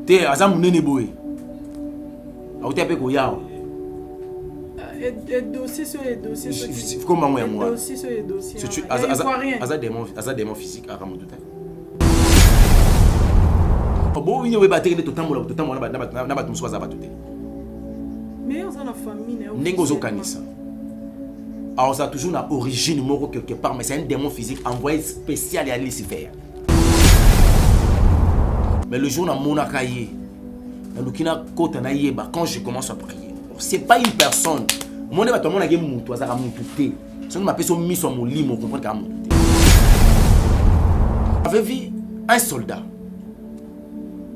Te aza munene boye. Auti ape ko yao. Et dossier sur les dossiers. Comment moi moi? Dossier sur les dossiers. Aza démon physique à Ramoudouta. Bon oui we battre totalement na ba muso za batute. Mais on a la famille né. Nengo zo kanisa. Alors ça a toujours une origine moro quelque part mais c'est un démon physique envoyé spécial à Lucifer. Mais le jour na monakaye na lukina kota na yeba quand je commence à prier. C'est pas une personne. Mon ba to mona ge mutu azaka mutu te. Si on m'appelle son mission mon lit mon comprendre ka mutu te. Avait vu un soldat.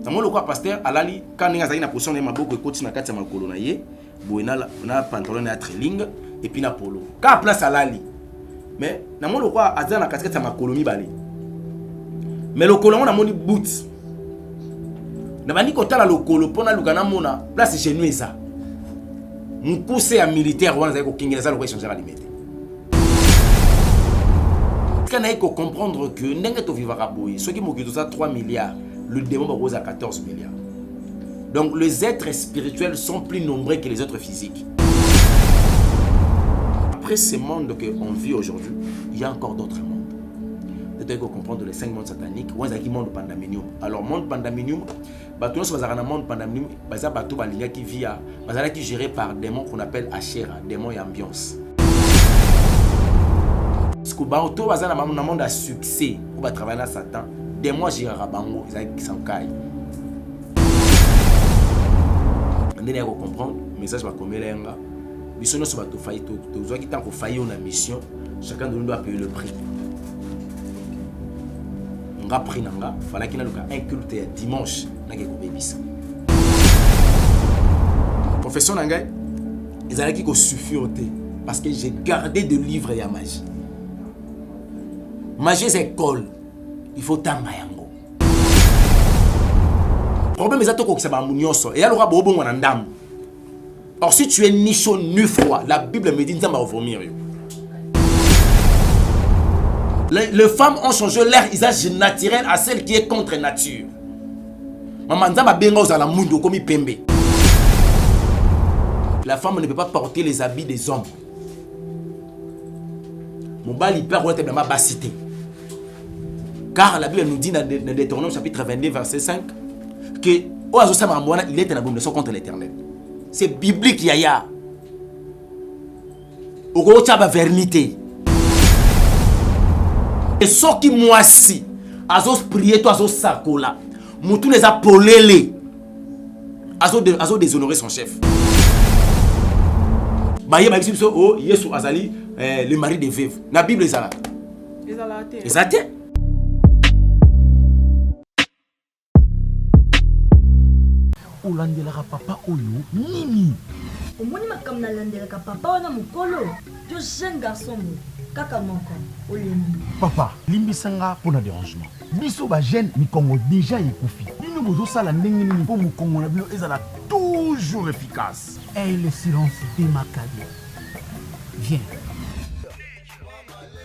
Dans mon local pasteur alali quand ninga zaki na position na maboko ekoti na kati ya makolo na ye, boena na pantalon na trailing et puis na polo. Quand place alali. Mais dans mon local azana na kati ya makolo mibale. Mais le colon na moni boots. Na bandi kotala lokolo pona lukana mona place chez nous ça. Mon poussé à militaire wana zaki ko kingela lokolo changer alimete. Quand on peut comprendre que ndenge to vivra boye, ceux qui m'occupent de ça 3 milliards, le démon va rose à 14 milliards. Donc les êtres spirituels sont plus nombreux que les autres physiques. Après ce monde qu'on vit aujourd'hui, il y a encore d'autres mondes. Il faut comprendre les 5 mondes sataniques, ou un monde pandaminium. Alors monde pandaminium, bateau sur un monde pandaminium, bateau qui vit qui géré par démons qu'on appelle Ashera, démons et ambiance. Parce que bateau bazana un monde à succès, où va travailler à Satan, des mois géré bango, ils sont caille. On est là pour comprendre, message va comme l'enga. Mission sur bateau failli, tout qui tant qu'on failli on a mission, chacun de nous doit payer le prix. On a pris nanga, fallait qu'il y ait un culte dimanche, n'a que bébis. Confession nanga, ils allaient qui ko suffire parce que j'ai gardé de livres et à magie. Magie c'est école, il faut tanga yango. Problème c'est que ça va munyoso et alors bobo ngwana ndam. Or si tu es ni chaud ni froid, la Bible me dit ça va vomir. Les femmes ont changé leur usage naturel à celle qui est contre nature. Maman nzamba benga ozala mundo komi pembe. La femme ne peut pas porter les habits des hommes. Mon bal il perd ouais ma bassité. Car la Bible nous dit dans Deutéronome chapitre 22 verset 5 que il est en abomination contre l'Éternel. C'est biblique yaya. Oko tchaba vernité. Et ceux qui moisi, azos prier toi azos sakola. Moutou les a polélé. Azos déshonorer son chef. Baye ba biso oh Yesu azali le mari des veuves. Na Bible ezala. Ezate. Olandelaka papa oyo nini? Omoni makamna landelaka papa wana mukolo. Tu jeune garçon mo kaka moko olembi. Papa, limbisanga pour un dérangement. Biso ba jeune mikongo déjà ekufi. Bino bozo sala ndenge nini po mukongo na bino ezala toujours efficace. Et le silence démarqué. Viens.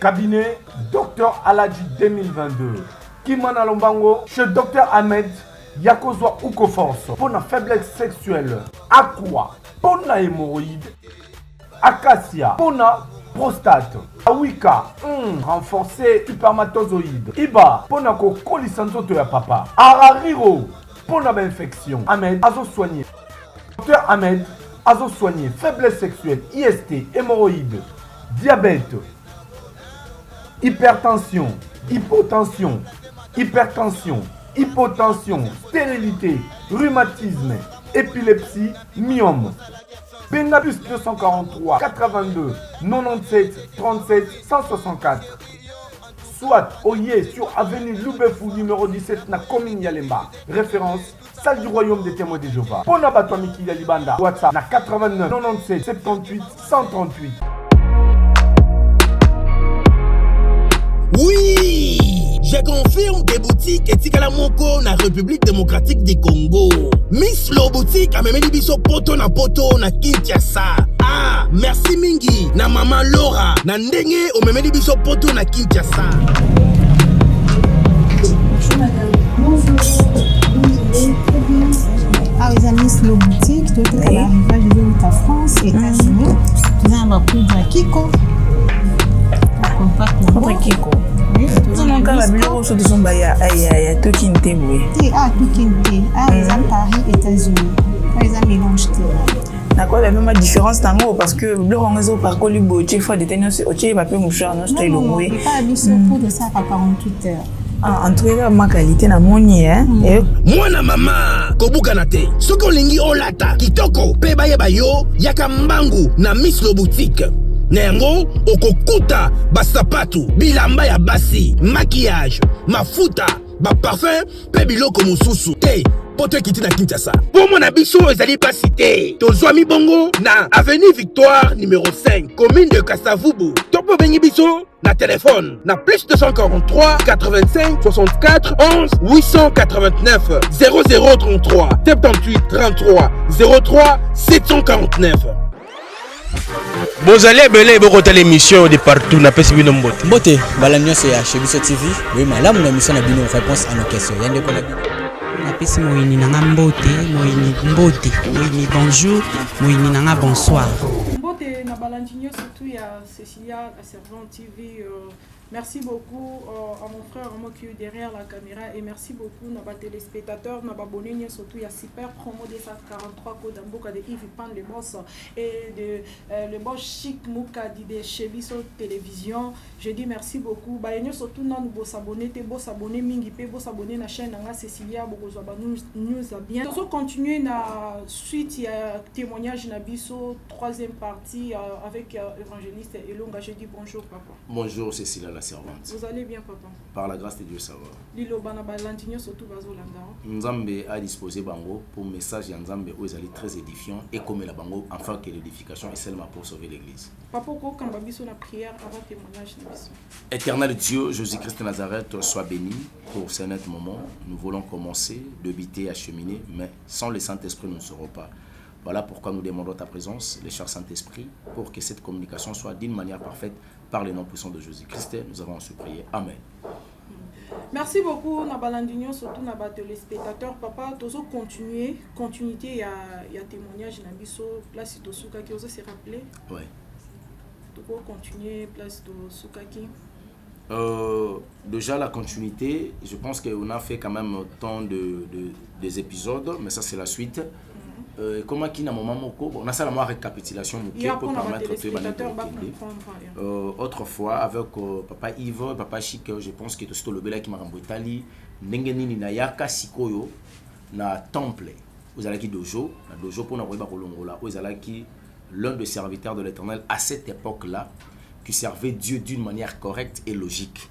Cabinet Dr Aladji 2022. Kimana Lombango chez Dr Ahmed Yakozwa Uko Force pour la faiblesse sexuelle. Aqua pour la hémorroïde. Acacia pour la prostate. Awika renforcé spermatozoïde. Iba pour la colisanzoto ya papa. Arariro pour la infection. Ahmed azo soigné. Dr Ahmed azo soigné faiblesse sexuelle, IST, hémorroïde, diabète, hypertension, hypotension, stérilité, rhumatisme, épilepsie, myome. Bengabus 243 82 97 37 164. Soit Oye sur avenue Loubefou numéro 17 na commune Yalemba. Référence salle du royaume des témoins de Jéhovah. Pona Batouamiki Yalibanda. WhatsApp na 89 97 78 138. Oui, je confirme des boutiques etikala moko na République démocratique du Congo. Miss Lo boutique a memeli biso poto na Kinshasa. Ah, merci mingi na maman Laura na ndenge o memeli biso poto na Kinshasa. Bonjour madame. Bonjour. Vous allez très bien. Ah, ils ont mis le boutique, tout est à l'arrivage de France, États-Unis. Ils ont un poudre Kiko. Poudre Kiko. Tout mon cas, la bureau sur son baya, aïe, tout qui n'était moué. Ah, tout qui n'était. Ah, ils ont Paris, États-Unis. Ils ont mélangé. D'accord, il y a même une différence dans l'eau parce que le réseau par contre, il faut détenir ce qu'il va pas moucher, non, c'est le moué. Il n'y a pas de mission pour de ça à 48 heures. En tout cas, ma qualité na moni Mwana mama kobukana te soki olingi olata kitoko mpe bayeba yo yaka mbangu na Miss Lo Boutique na yango okokuta basapatu bilamba ya basi maquillage mafuta baparfum mpe biloko mosusu te poto ekiti na Kinshasa mpo na biso ezali pasi te tozwami bongo na avenue Victoire numéro 5 commune de Kasavubu to mpo bengi biso na téléphone na plus 243 85 64 11 889 0033 78 33 03 749. Vous allez belé beaucoup l'émission de partout na pesi bino mbote. Mbote balamio c'est chez Biso TV. Oui malamu na mission na bino réponse à nos questions. Yande ko na pesi moyini nanga mbote, moyini bonjour, moyini nanga bonsoir. Mbote na balandinyo surtout ya Cécilia la servante TV. Merci beaucoup à mon frère à moi qui est derrière la caméra et merci beaucoup à nos téléspectateurs, à nos abonnés, surtout il y a super promo de 43 codes d'Amboka de Yves Pan le boss et de le boss chic Mouka de chez Biso Télévision. Je dis merci beaucoup. Bah surtout nous beaux abonnés mingi pe beaux abonnés na chaîne nga Cécilia bokozwa ba news bien. Nous continuer na suite il y a témoignage na Biso troisième partie avec évangéliste Elonga. Je dis bonjour papa. Bonjour Cécilia la servante. Vous allez bien papa? Par la grâce de Dieu ça va. Lilo bana balandinyo surtout bazolanda. Nzambe a disposé bango pour message ya Nzambe où ils allaient très édifiant et comme la bango enfin que l'édification est seulement pour sauver l'église. Papa ko kamba biso na prière avant témoignage na biso. Éternel Dieu, Jésus-Christ de Nazareth, sois béni pour ce net moment. Nous voulons commencer, débiter, acheminer, mais sans le Saint-Esprit, nous ne serons pas. Voilà pourquoi nous demandons ta présence, le cher Saint-Esprit, pour que cette communication soit d'une manière parfaite par le nom puissant de Jésus-Christ. Nous avons ensuite prié. Amen. Merci beaucoup, Nabalandinho, surtout Naba téléspectateurs. Papa, toujours continuité, il y a témoignage na biso, place de Soukaki, vous se rappeler? Oui. Toujours continuer, place de Soukaki. Déjà la continuité, je pense qu'on a fait quand même tant des épisodes, mais ça c'est la suite. Comment qui n'a moment on a ça la récapitulation pour permettre autrefois avec papa Yves, papa Chic, je pense que tout le bel qui m'a renvoyé Italie, n'engeni na yaka sikoyo na temple. Vous allez qui dojo, na dojo pour na voyer bakolongola. Vous allez qui l'un des serviteurs de l'Éternel à cette époque-là qui servait Dieu d'une manière correcte et logique.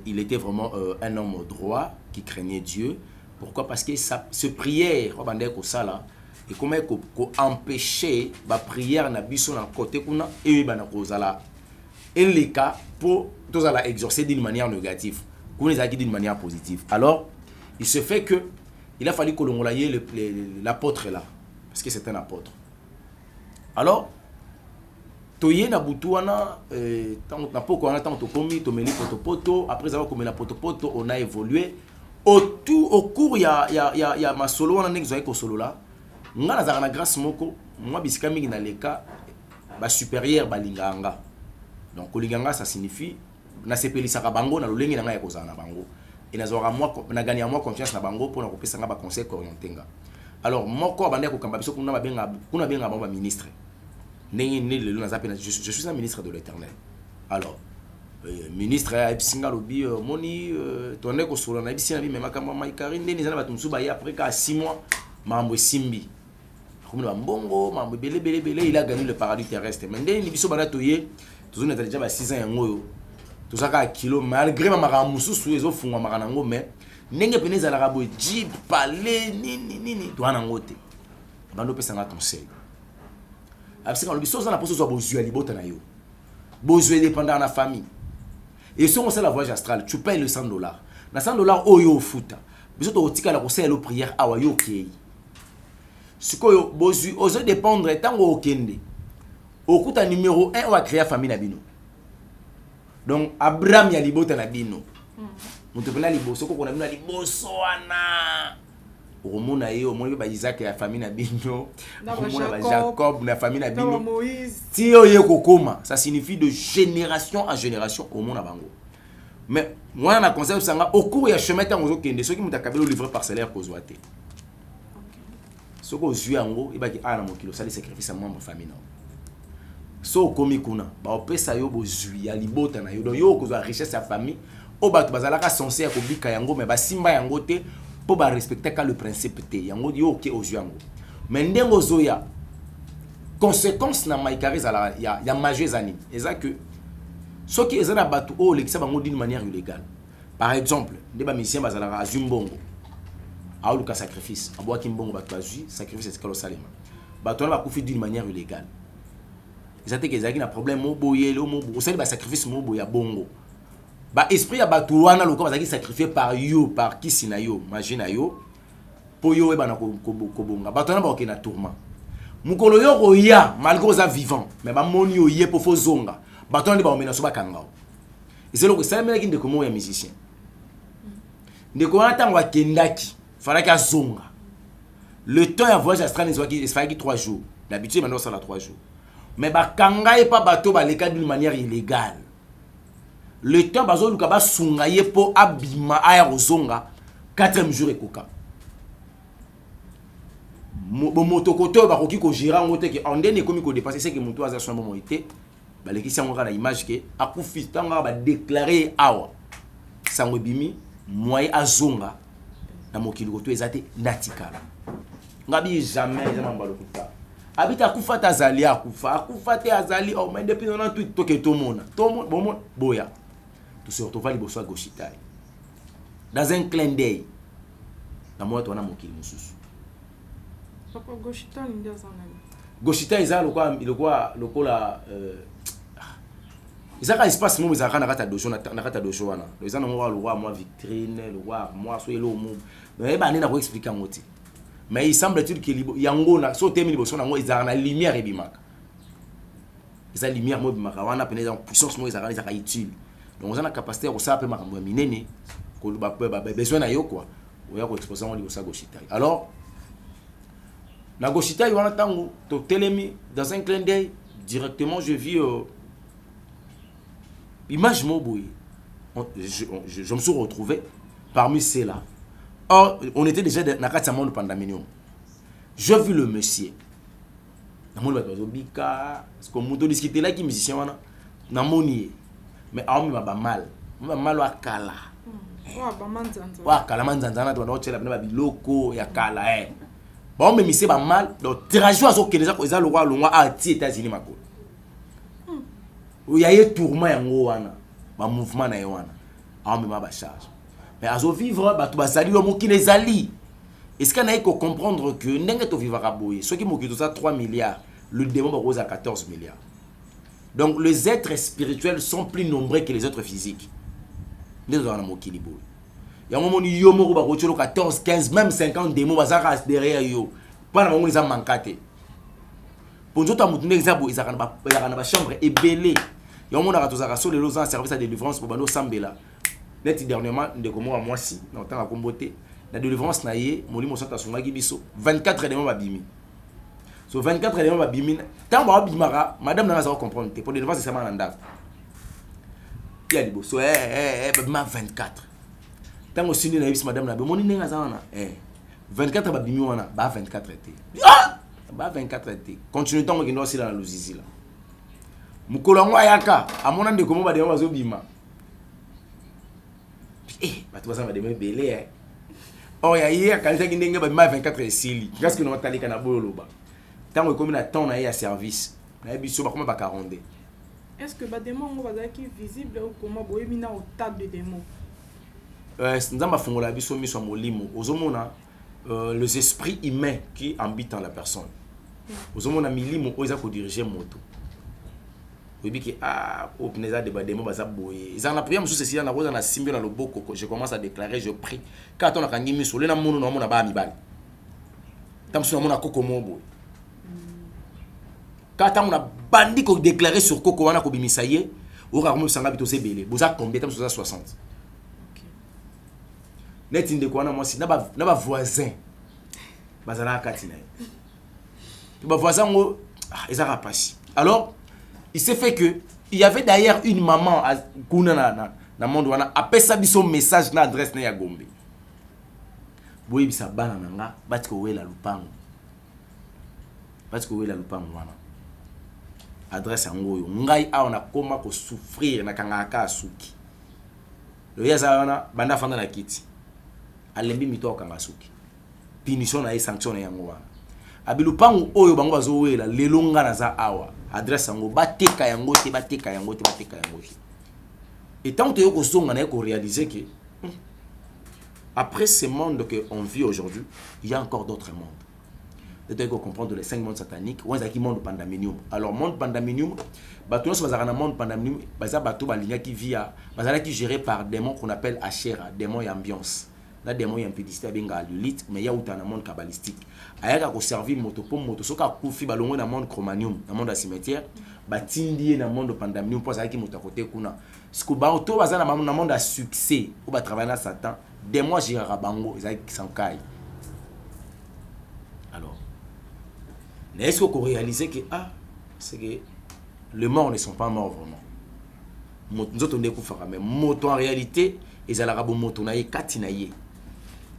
Il était vraiment un homme droit qui craignait Dieu. Pourquoi? Parce que ce prière, et comment empêcher la prière na biso na côté kuna et bana kozala et les cas pour tous la exorcer d'une manière négative qu'on les a dit d'une manière positive. Alors il se fait que il a fallu que l'on l'aille l'apôtre là parce que c'est un apôtre. Alors toye na butuana tant na poko na tant to komi to meli poto après avoir commis la poto on a évolué au cours il y a ma solo on a n'exoé ko solo là. Nga nazaka na grâce moko moi bisika mingi na leka ba supérieur balinganga donc kolinganga ça signifie na sepelisaka bango na lolengi na nga ya kozala na bango et nazora moi na gagner moi confiance na bango pour na kopesa nga ba conseil orientenga alors moko abandé ko kamba biso kuna benga ba ministre ndenge ne lelo nazapena je suis un ministre de l'Éternel alors ministre ya episinga lobi moni tonne ko solo na ebisi na bi mema kamba maikari ndeni zana batumsu ba ya après ka 6 mois mambo simbi mbongo mambo belé il a gagné le paradis terrestre mais ndeni biso bana toye toujours na déjà ba 6 ans yango tout ça ka kilo malgré ma mususu ezo fungwa makana ngo mais ndenge peneza la rabo jib palais nini doana ngote bando pesa nga conseil absika lo biso za na poso zo bozu ya libota na yo bozu dépendant na famille et si on fait la voyage astral tu payes le $100 na $100 oyo futa biso to tika la conseil la prière awa yo kei sikoyo bozu ozo dépendre tango okende okuta numéro 1 on a créé famille na bino donc Abraham ya libota na bino muto pena liboso ko na bino liboso wana omona ye omoni ba Isaac ya famille na bino Na ba omona ba Jacob, Jacob na famille na na ba bino Moïse. ti yo ye kokoma ça signifie de génération en génération omona bango mais moi na conseil sanga au cours ya chemin tant ozo kende ceux qui mutakabelo livrer parcellaire kozwa te soko ozwi yango ebaki ana mokilo sali sacrifice à moi ma famille non so komi kuna ba opesa yo bozwi ya libota na yo donc yo kozwa richesse ya famille o bato bazalaka censé ko bika yango mais ba simba yango te po ba respecter ka le principe te yango yo ok ozwi yango mais ndengo zoya conséquence na maikari zala ya majeuse ani eza que ceux qui ezana bato o lekisa bango d'une manière illégale par exemple ndeba musicien bazalaka azumbongo a eu le sacrifice aboa kimbongo bato azui sacrifice etikalo salema bato na bakufi d'une manière illégale ezate ke ezaki na problème mo boyele mo osali ba sacrifice mo boya bongo ba esprit ya bato wana lokwa bazaki sacrifié par yo par kisi na yo magie na yo po yo eba na kobonga bato na ba okena tourment mukolo yo koya malgré oza vivant mais ba moni yo ye po fo zonga bato na ba omena so bakangao ezelo ko salemela ki ndeko mo ya musicien ndeko wana tango akendaki falaki azonga le temps ya voyage astral ezwaki esfaki 3 jours d'habitude maintenant ça la 3 jours mais bakanga ye pa bato baleka d'une manière illégale le temps bazo luka ba sunga ye po abima aya kozonga 4e jour ekoka bo motokoto ba koki ko gira ngote ke ondene komi ko dépasser c'est que mutu aza son moment été baleki sango kana image ke akufi tanga ba déclarer awa sango bimi moye azonga na mokili koto ezate natikala ngabi jamais mbalo kufa habita akufata azali akufate azali au mais depuis 98 toke tomona bon boya tout se retrouve liboso à Goshitai dans un clin d'œil na moto wana mokili mususu Papa Goshitai ndio sana Goshitai za lokola ezaka espace mo ezaka na kata dojo na kata dojo wana ezana mo le roi moi vitrine le roi moi so elo mo mais ba nena ko expliquer ngoti mais il semble-t-il que yango na so temi liboso na ngo ezaka na lumière ebimaka eza lumière mo ebimaka wana pene en puissance mo ezaka utile donc on a la capacité de ça peut makambo minene ko ba besoin na yo quoi oya ko exposer on liboso Goshitai alors na Goshitai wana tango to telemi dans un clin d'œil directement je vis image moboui je me suis retrouvé parmi ceux-là. Or on était déjà dans la monde pendant minimum. Je vis le monsieur. Na monde ba bika parce que moto discuter là qui musicien wana na moni mais a ba mal wa kala. Wa kala manzanza na to na otela ba biloko ya kala ba on me mise ba mal donc trajo azo keleza ko eza le roi longwa a ti États-Unis makolo. Il y a eu tourment yango wana ba mouvement na wana a me ba charge mais azo vivre ba to bazali lo mokile ezali est-ce qu'on a que comprendre que ndenge to vivra boye ceux qui mokito ça 3 milliards le démon ba rose à 14 milliards donc les êtres spirituels sont plus nombreux que les êtres physiques ndenge na mokili boye ya momoni yo moko ba rotolo 14 15 même 50 démons bazaka derrière yo pas na momoni za mankate pour nzoto mutu ndenge za bo ezaka na ba chambre ebelé ya momona ka tozaka so les en service à délivrance pour bando sambela net dernièrement ndeko mo moi si na otanga kombote la délivrance na ye molimo sota songaki biso 24 éléments babimi so 24 éléments babimi tant ba bimara madame na za comprendre te pour délivrance c'est ça mandaka ya liboso babima 24 tant aussi na bis madame na be moni nenga za wana 24 babimi wana ba 24 été ba 24 été continue tant que ndo aussi dans la luzizi là mukolo ngo ayaka amona ndeko mo ba de bazo bima bato baza ba de belé oh ya hier quand ça ndenge ba 24 esili parce que no talika na boloba tango comme na temps na ya service na biso ba comme ba 42 est-ce que ba démon ngo bazaki visible ou comment boyemina au tas de démons nzamba fongola biso miso molimo ozomona les esprits humains qui habitent en la personne ozomona milimo oza ko diriger moto obiki au pneza de bademo baza boye za na prière musu ceci na roza na simbi na loboko je commence à déclarer je prie quand on a kangi miso le na mono na mona ba mibali tamsu na mona koko mobo quand on a bandi ko déclarer sur koko wana ko bimisa ye ora ko musanga bito sebele boza combien tamsu za 60 net inde ko wana moi si na ba voisin bazala kati na ye ba voisin ngo ezaka pasi. Alors il s'est fait que il y avait d'ailleurs une maman kuna na monde wana apesa biso message na adresse na ya Gombe boyi bisa bana nanga batiko wela lupango wana adresse yango yo ngai awa na koma ko souffrir na kangaka suki le yaza wana banda fanda na kiti alembi mito kanga suki punition na sanction yango wana abilupango oyo bango bazowela lelo nga na za awa adresse yango bateka yango te. Et tant que tu songa na ko réaliser que après ce monde que on vit aujourd'hui, il y a encore d'autres mondes. Tu dois comprendre les 5 mondes sataniques, ou un monde pandaminium. Alors monde pandaminium, bateau sur bazana monde pandaminium, baza bateau balinya qui vit à bazala qui géré par démons qu'on appelle Ashera, démons et ambiance. Là démons et impédicité benga lulite, mais il y a autant un monde kabbalistique. Ayaka ko servir moto soka kufi balongo na monde chromanium, na monde cimetière, batindi na monde pandaminium pour ça qui moto côté kuna. Ce que bateau bazana na monde à succès, ou ba travailler na Satan, démons gérera bango, ils qui sankai. Alors mais est-ce qu'on réalise que c'est que les morts ne sont pas morts vraiment. Nous autres on découvre mais moto en réalité ils allaient bon moto na katinaye.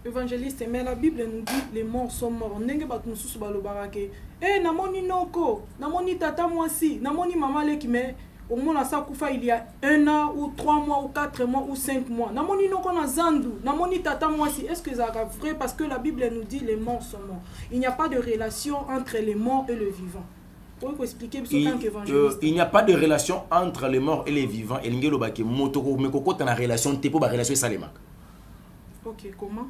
Évangéliste, mais la Bible nous dit les morts sont morts. Nenge bat mususu balobarake. Namoni noko, namoni tata mwasi, namoni maman leki mais au moins la sakufa il y a 1 an ou 3 mois ou 4 mois ou 5 mois. Namoni noko na zandu, namoni tata mwasi. Est-ce que c'est vrai parce que la Bible nous dit les morts sont morts. Il n'y a pas de relation entre les morts et le vivant. Pour expliquer il n'y a pas de relation entre les morts et les vivants. Et l'ingelo baki motoko mais koko ta na relation te po ba relation salema. OK, comment?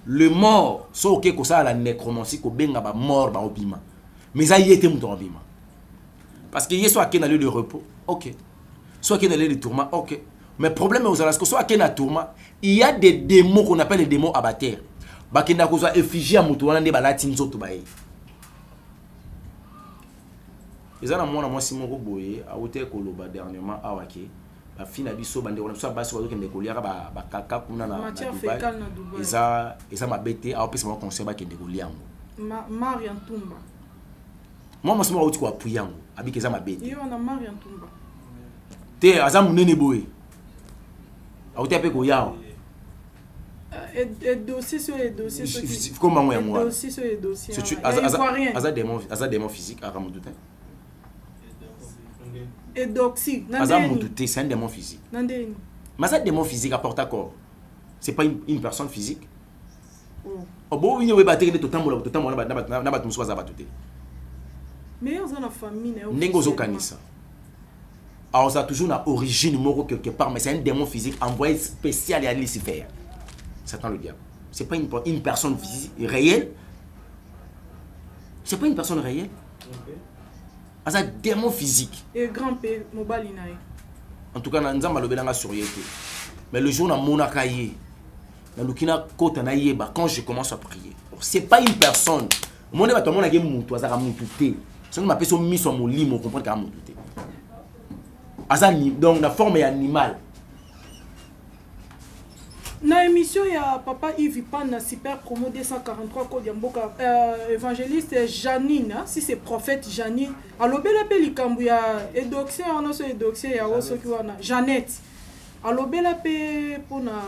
Le mort, so ok ko ça la nécromancie ko benga ba mort ba obima. Mais ça y était muto obima. Parce que yeso akena lieu de repos, OK. Soit akena lieu de tourment, OK. Mais problème aux alas que soit akena tourment, il y a des démons qu'on appelle les démons abattaires. Ba kenda ko za effigie muto wana nde ba lati nzoto ba ye. Ezana mwana mwasi moko boye a hotel koloba dernièrement awake. Ba fina biso bande wala so baso bazo kende koliaka ba kaka kuna na Dubai. Eza mabete a opesa mo conseil ba kende koliango. Marian Tumba. Moi mo sima uti ko apuyango abiki eza mabete. Yo na Marian Tumba. Te aza munene boye. A hotel pe ko yao. Et dossier sur les dossiers. Comment moi moi. Dossier sur les dossiers. Aza démon physique à Ramoudoute. Et doxy, c'est un démon physique. Mais ça démon physique apporte à quoi? C'est pas une personne physique. Oh bon, il y a batterie de totalement na bat muso za batute. Mais on a la famille Nengozo kanisa. Alors ça toujours na origine moro quelque part mais c'est un démon physique envoyé spécial à Lucifer. Satan le diable. C'est pas une personne physique réelle. C'est pas une personne réelle. C'est un démon physique. Et grand-père, mobile inaï. En tout cas, nous avons le sur yété. Mais le jour où nous avons caillé, quand je commence à prier, c'est pas une personne. Mon Dieu, tout le monde a dit que tu as moutouté. Si on m'appelle son mis sur mon lit, on comprend que tu as moutouté. Donc la forme est animale. Na émission ya papa Yves Pan na super promo 243 code ya mboka évangéliste Janine si c'est prophète Janine alobela pe likambu ya edoxé on so edoxé ya oso ki wana Jeannette alobela pe pona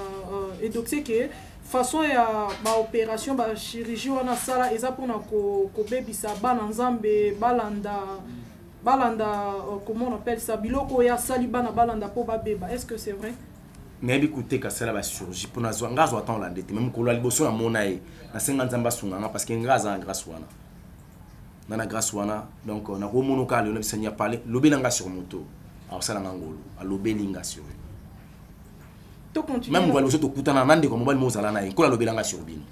edoxé que façon ya ba opération ba chirurgie wana sala eza pona ko bebisa bana nzambe balanda comment on appelle ça biloko ya sali bana balanda po ba beba. Est-ce que c'est vrai? Mais écoutez que ça va surgir pour nous ngazo attend la dette même ko la liboso na monae na 50 nzamba sunga parce que ngaza grâce wana na grâce wana donc na ko monoka le Seigneur parler lobelanga sur moto alors ça la ngolo a lobelinga sur to continue même ngolo to kutana nande ko mobile mozala na ko la lobelanga sur bino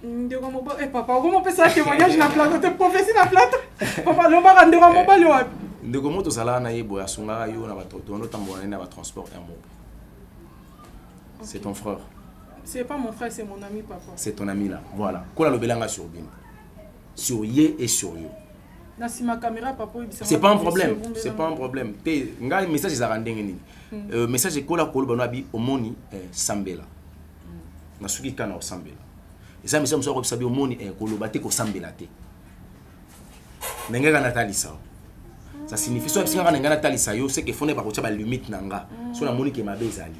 ndeko mobile eh papa comment peut ça témoignage na plateau te prophétie na plateau papa lo ba ndeko mobile wa ndeko moto sala na yebo ya sunga yo na bato to no tambola na ba transport air mobile. C'est ton frère. C'est pas mon frère, c'est mon ami papa. C'est ton ami là. Voilà. Kola lobelanga sur bino. Sur ye et sur yo. Na si ma caméra papa c'est pas un problème. C'est pas un problème. Te nga message za randenge nini. Message kola kolo bano abi omoni sambela. Na suki kana o sambela. ça me semble que ça veut moni kolobate ko sambelate nenga na talisa ça signifie soit si nenga na talisa yo c'est que faut ne pas ko ba limite nanga so na moni ke mabezali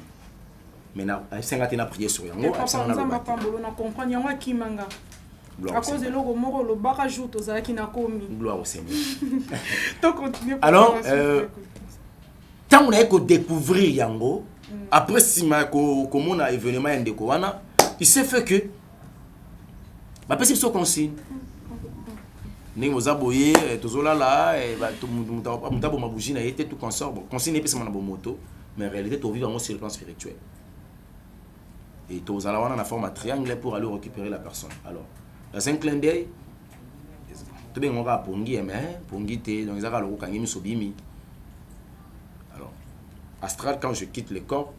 mais na senga tena prier sur yango ça na pambolo na comprendre yango kimanga à cause de l'eau moko le baka jour tozaki na komi gloire au Seigneur. To continue. Alors tant on a ko découvrir yango après si ma ko mon événement ndeko wana il s'est fait que ba pesi so consigne ni mozaboye tozola la et ba mutabo mabuji na été tout consort bon consigne pesa na moto mais en réalité to vivre en sur le plan spirituel et tozala wana na forme triangle pour aller récupérer la personne. Alors dans un clin d'œil to ben ngora pongi mais pongi te donc ezaka lo kangi misobimi. Alors astral quand je quitte le corps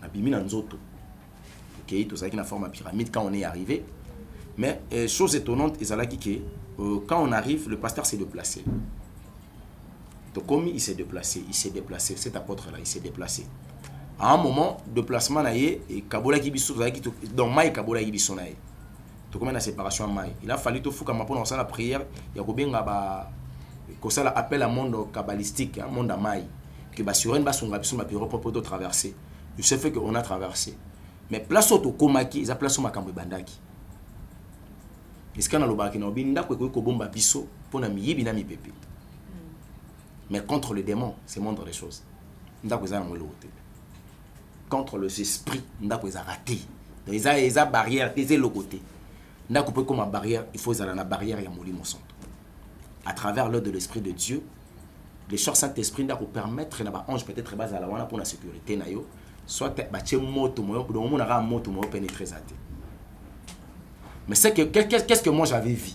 na bimi na nzoto. OK, tout ça qui na forme pyramide quand on est arrivé. Mais chose étonnante ezalaki que quand on arrive le pasteur s'est déplacé. Donc comme il s'est déplacé, cet apôtre là, il s'est déplacé. À un moment de placement naie et kabola ki biso donc mai kabola ki biso naie. To comme la séparation mai. Il a fallu to fuka mapo dans la prière, ya ko benga ba ko ça appel à monde kabbalistique, un monde à mai que ba sur une basonga biso ma piro pour traverser. Je sais fait que on a traversé. Mais place auto komaki, ils a place makambo bandaki. Est-ce qu'on a le baki na obinda ko bomba biso pona miyibi na mipepe. Mais contre le démon, c'est moindre des choses. Ndako za ngolo hotel. Contre les esprits, ndako za raté. Donc ils a barrière, des le côté. Ndako peut comme barrière, il faut la barrière ya molimo santo. À travers l'œuvre de l'esprit de Dieu, les chants Saint-Esprit ndako permettre na ba ange peut-être base à la wana pour la sécurité na yo, soit ba che moto moyo pour on a moto moyo pénétrer zaté. Mais c'est que qu'est-ce que moi j'avais vu?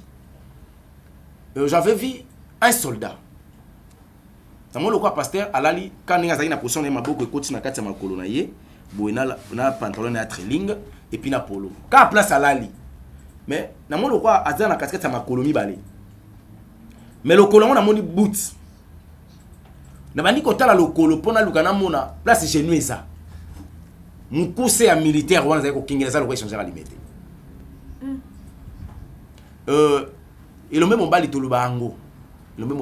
J'avais vu un soldat. Tamo le quoi pasteur alali quand ninga zaki na position na maboko ekoti na kati ya makolo na ye boina na pantalon na trailing et puis na polo ka place alali mais na mo le quoi azana kati ya makolo mibale mais le kolongo na moni boot na bandi kotala le kolo pona lukana mona place genou eza mukuse ya militaire wana zaki ko kingela le quoi changer alimete et le même mobali to lubango le même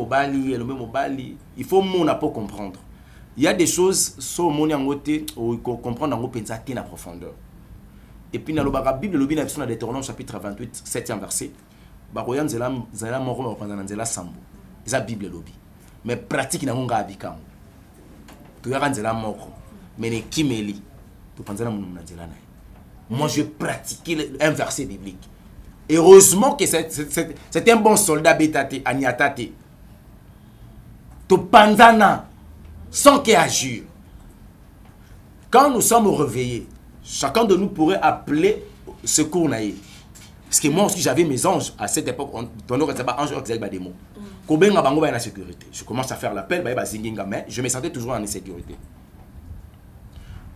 mobali, il faut mon pour comprendre. Il y a des choses so moni angote ou comprendre ngo pensa na profondeur. Et puis dans la Bible le Bible dans Deutéronome chapitre 28 7e verset, ba royan zela moko ba panza nzela sambo. Eza Bible lobi. Mais pratique na ngonga abikamo. To ya nzela moko. Mais ne kimeli to panza na munum nzela na. Moi je pratiquais un verset biblique. Heureusement que c'est un bon soldat bétate agnatate. To panzana sans qu'il agisse. Quand nous sommes réveillés, chacun de nous pourrait appeler secours naïe. Parce que moi aussi j'avais mes anges à cette époque, on aurait pas ange qui des mots. Kobenga bango ba na sécurité. Je commence à faire l'appel ba zinginga mais je me sentais toujours en insécurité.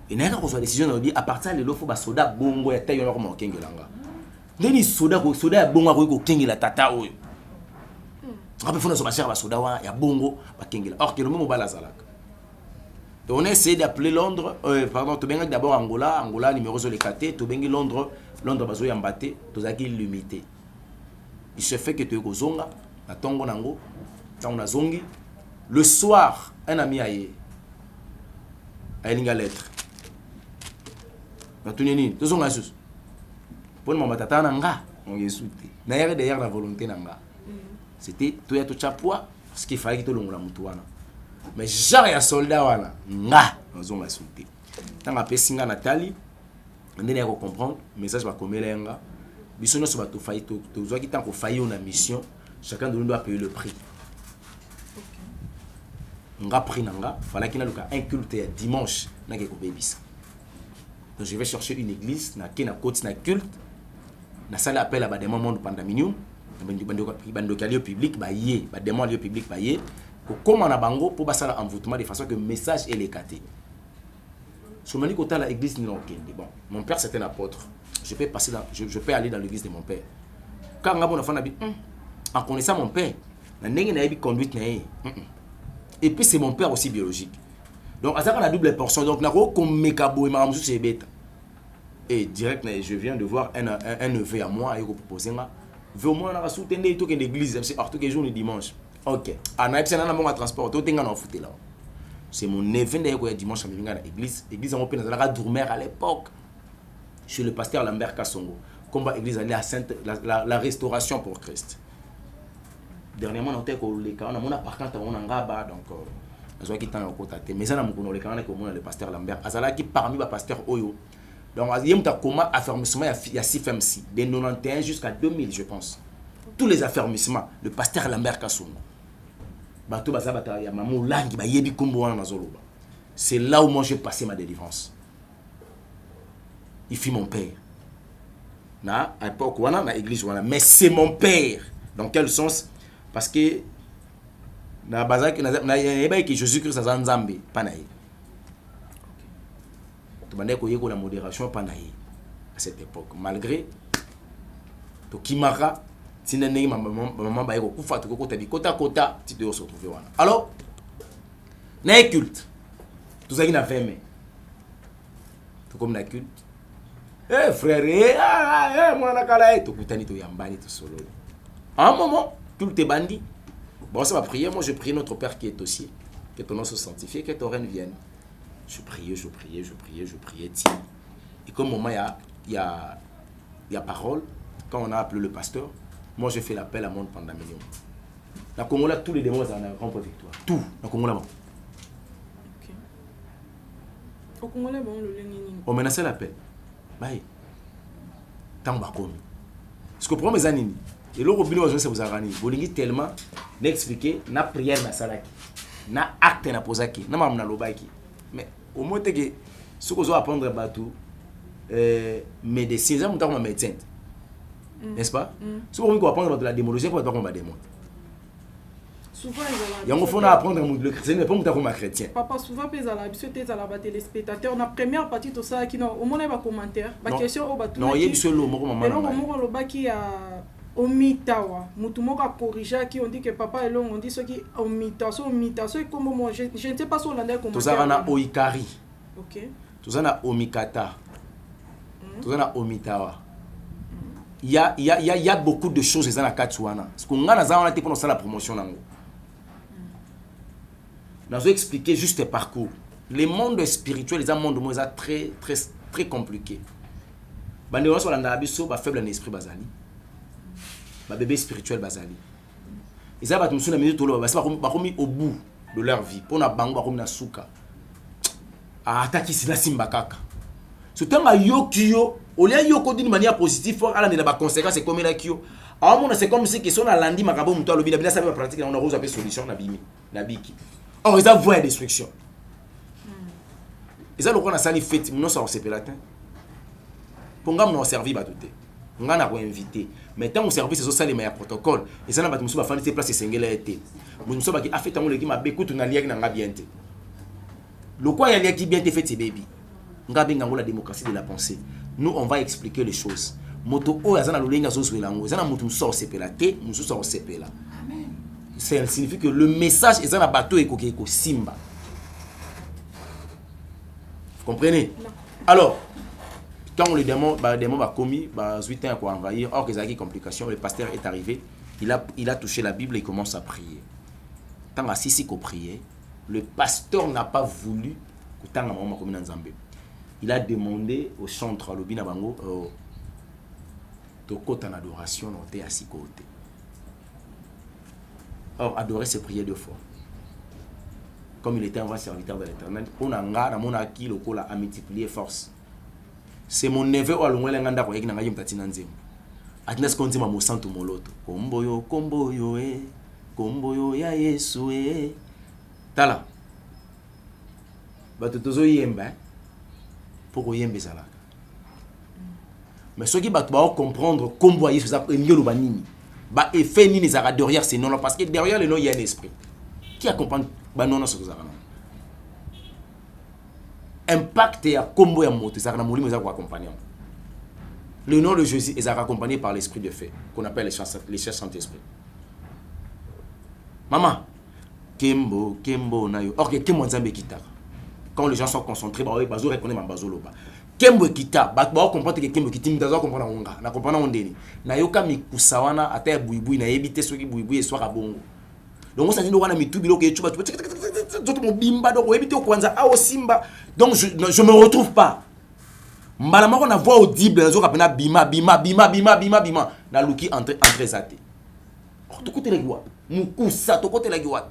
Et n'a pas reçu décision de dire à partir de l'offre ba soda bongo ya tayo na ko kengelanga. Ndeni soda bongo ko kengela tata oyo. Après, il faut que nous soda ya bongo bakengela. Or que le même mobile azalaka. Donc on a essayé d'appeler Londres, pardon, Tobenga d'abord Angola numéro 04, Tobenga Londres bazo yambate, tozaki limité. Il se fait que tu es zonga, na tongo nango, tant on a zongi. Le soir, un ami aye. Ayelinga lettre. Na tunini, to zonga sus. Pour maman tata nanga, on yesuti. Na yare derrière la volonté nanga. C'était tout ya tout chapois parce qu'il fallait que tout le monde mutuana. Mais genre ya soldat wana nga nzonga sulté. Tanga pesinga Nathalie, ndene ya comprendre message ba komelenga. Biso no so ba to failli to zo ki tant ko failli on a mission, chacun de nous doit payer le prix. Nga prix nanga, fallait qu'il na luka un culte ya dimanche na ke ko bebisa. Donc je vais chercher une église na kena côte na culte. Na salle appel à ba demande monde pandaminium. Bando public ba yé ba demande lieu public ba yé comment na bango pour basala envoûtement de façon que le message est écarté. Sur mani kota la église ni okende. Bon, mon père c'était un apôtre. Je peux aller dans l'église de mon père. Quand ngabo na fana bi en connaissant mon père, na ndenge na yebi conduite na yé. Et puis c'est mon père aussi biologique. Donc azaka na double portion donc na ko comme mekabo et mamamusu c'est bête. Et direct, je viens de voir un neveu à moi, il proposé moi. Veux moi on a soutenu tout que l'église, c'est tous les jours le dimanche. OK. En a un bon transport, tout est en fouté là. C'est mon neveu qui dimanche à l'église. L'église en peine à dormir à l'époque. Chez le pasteur Lambert Kassongo. Combat église allait à Sainte la restauration pour Christ. Dernièrement on était au Leka, on a mon appartement on en Ngaba donc je qui t'en côté mais ça na mon Leka on a le pasteur Lambert azala qui parmi les pasteurs Oyo. Donc il y a comment affermissement il y a 6 FMC de 91 jusqu'à 2000 je pense. Tous les affermissements le pasteur Lambert Kassongo. Bato bazabata ya maman langi ba yebi kombo wana nazoloba. C'est là où moi j'ai passé ma délivrance. Il fit mon père. Na à l'époque wana na église wana mais c'est mon père. Dans quel sens? Parce que na bazak na yeba que Jésus-Christ a Nzambe pas na ye. To bande ko yeko la modération pas na ye à cette époque malgré to kimara tinene maman ba yeko kufa to ko tabi kota tu dois se retrouver wana. Alors na culte. Tout ça qui n'a fait mais to comme na culte. Eh frère, moi na kala to kutani to yambani to solo. À un moment culte est bandit. Bon, ça va prier. Moi, je prie notre Père qui est au ciel. Que ton nom soit sanctifié, que ton règne vienne. Je priais. Et comme au moment, il y a parole, quand on a appelé le pasteur, moi, je fais l'appel à mon pendant million. La Congola, tous les démons, ça en a grand victoire. Tout. La Congola, bon. Ok. Au Congola, bon, le Lénine. On menaçait l'appel. Bye. Tant que comme. Parce que pour mes années, et le robino je sais vous arrani bolingi tellement n'expliquer na prière na salaki na acte na posaki na mamna lobaki mais au moins que ce que je dois apprendre batou médecin ça monta comme médecin n'est-ce pas ce qu'on va apprendre de la démologie pour pas qu'on va démon souvent il faut apprendre le chrétien mais pas monta comme chrétien papa souvent pèse à la bisoté à la téléspectateur na première partie tout ça qui non au moins pas commentaire ba question au batou non il y a seul mot maman non le baki a omitawa mutu moko corriger qui on dit que papa et on dit ce qui omitation comme moi je ne sais pas sur l'andais comment tout ça na oikari OK tout ça na omikata tout ça na omitawa il y a beaucoup de choses dans la katsuana parce qu'on a na été pour la promotion nango nous expliquer juste le parcours les mondes spirituels les mondes moi très très très compliqué bande sur l'anda biso ba faible en esprit bazali bébé spirituel bazali ils avaient tout na minute tolo ba komi au bout de leur vie pour na bango ba komi na suka ataki sila simba kaka ce temps yo kio au lieu yo ko d'une manière positive pour ala na ba conséquences comme la kio a mon c'est comme si que son alandi makabo muto alobi na bila ça va pratique on a rose appelé solution na bimi na biki or ils avaient voie destruction ils a lokona sali fête non ça on s'est pelatin pour ngam no servi ba tout on a invité mais tant au service c'est ça les meilleurs protocoles et ça na batu musu ba fandi place sengela été musu ba ki afeta ngolo ki mabe kutu na liaki na ngabiente le quoi il y a qui bien fait baby ngabe ngango la démocratie de la pensée nous on va expliquer les choses moto o yazana lolenga zo suelango zana mutu so sepela te musu so sepela amen ça signifie que le message est dans bateau et ko simba vous comprenez alors quand le démon va commis, 8 ans quoi envahir, or que ça a complication, le pasteur est arrivé, il a touché la Bible et il commence à prier. Tant à Sisi qu'on priait, le pasteur n'a pas voulu que tant à maman comme dans Zambé. Il a demandé au centre, à l'Obina Bango, de côté en adoration, on était assis côté. Or, adorer, c'est prier 2 fois. Comme il était un vrai serviteur de l'Éternel, on a qui le col a multiplié force. C'est mon neveu au alongwe nganda ko yekina ngayi mtatina nzemu atina skonzi ma mosanto moloto kombo yo ya Yesu tala bato tozo yemba pour yembe sala mais ceux qui bato ba comprendre kombo ya Yesu ça ngelo banini ba effet nini za derrière ces noms parce que derrière le nom il y a un esprit qui accompagne ba non ce que ça impact et à combo ya moto ça na molimo za ko accompagner le nom de Jésus est accompagné par l'esprit de fait qu'on appelle les chers Saint-Esprit maman kembo na yo or que kembo nzambe kitaka quand les gens sont concentrés ba bazo reconnaître ma bazo loba Kembo kita, ba comprendre que Kembo kita mitazo comprendre onga, na comprendre ondeni. Na yoka mikusawana ata buibui na yebite soki buibui e soka bongo. Donc ça dit wana mitubi loko echuba tout mon bimba donc yebite kwanza a simba. Donc je me retrouve pas. Mbala mako na voix audible na zoka pena bima na luki entre zate. To côté la giwa, mukusa to côté la giwa.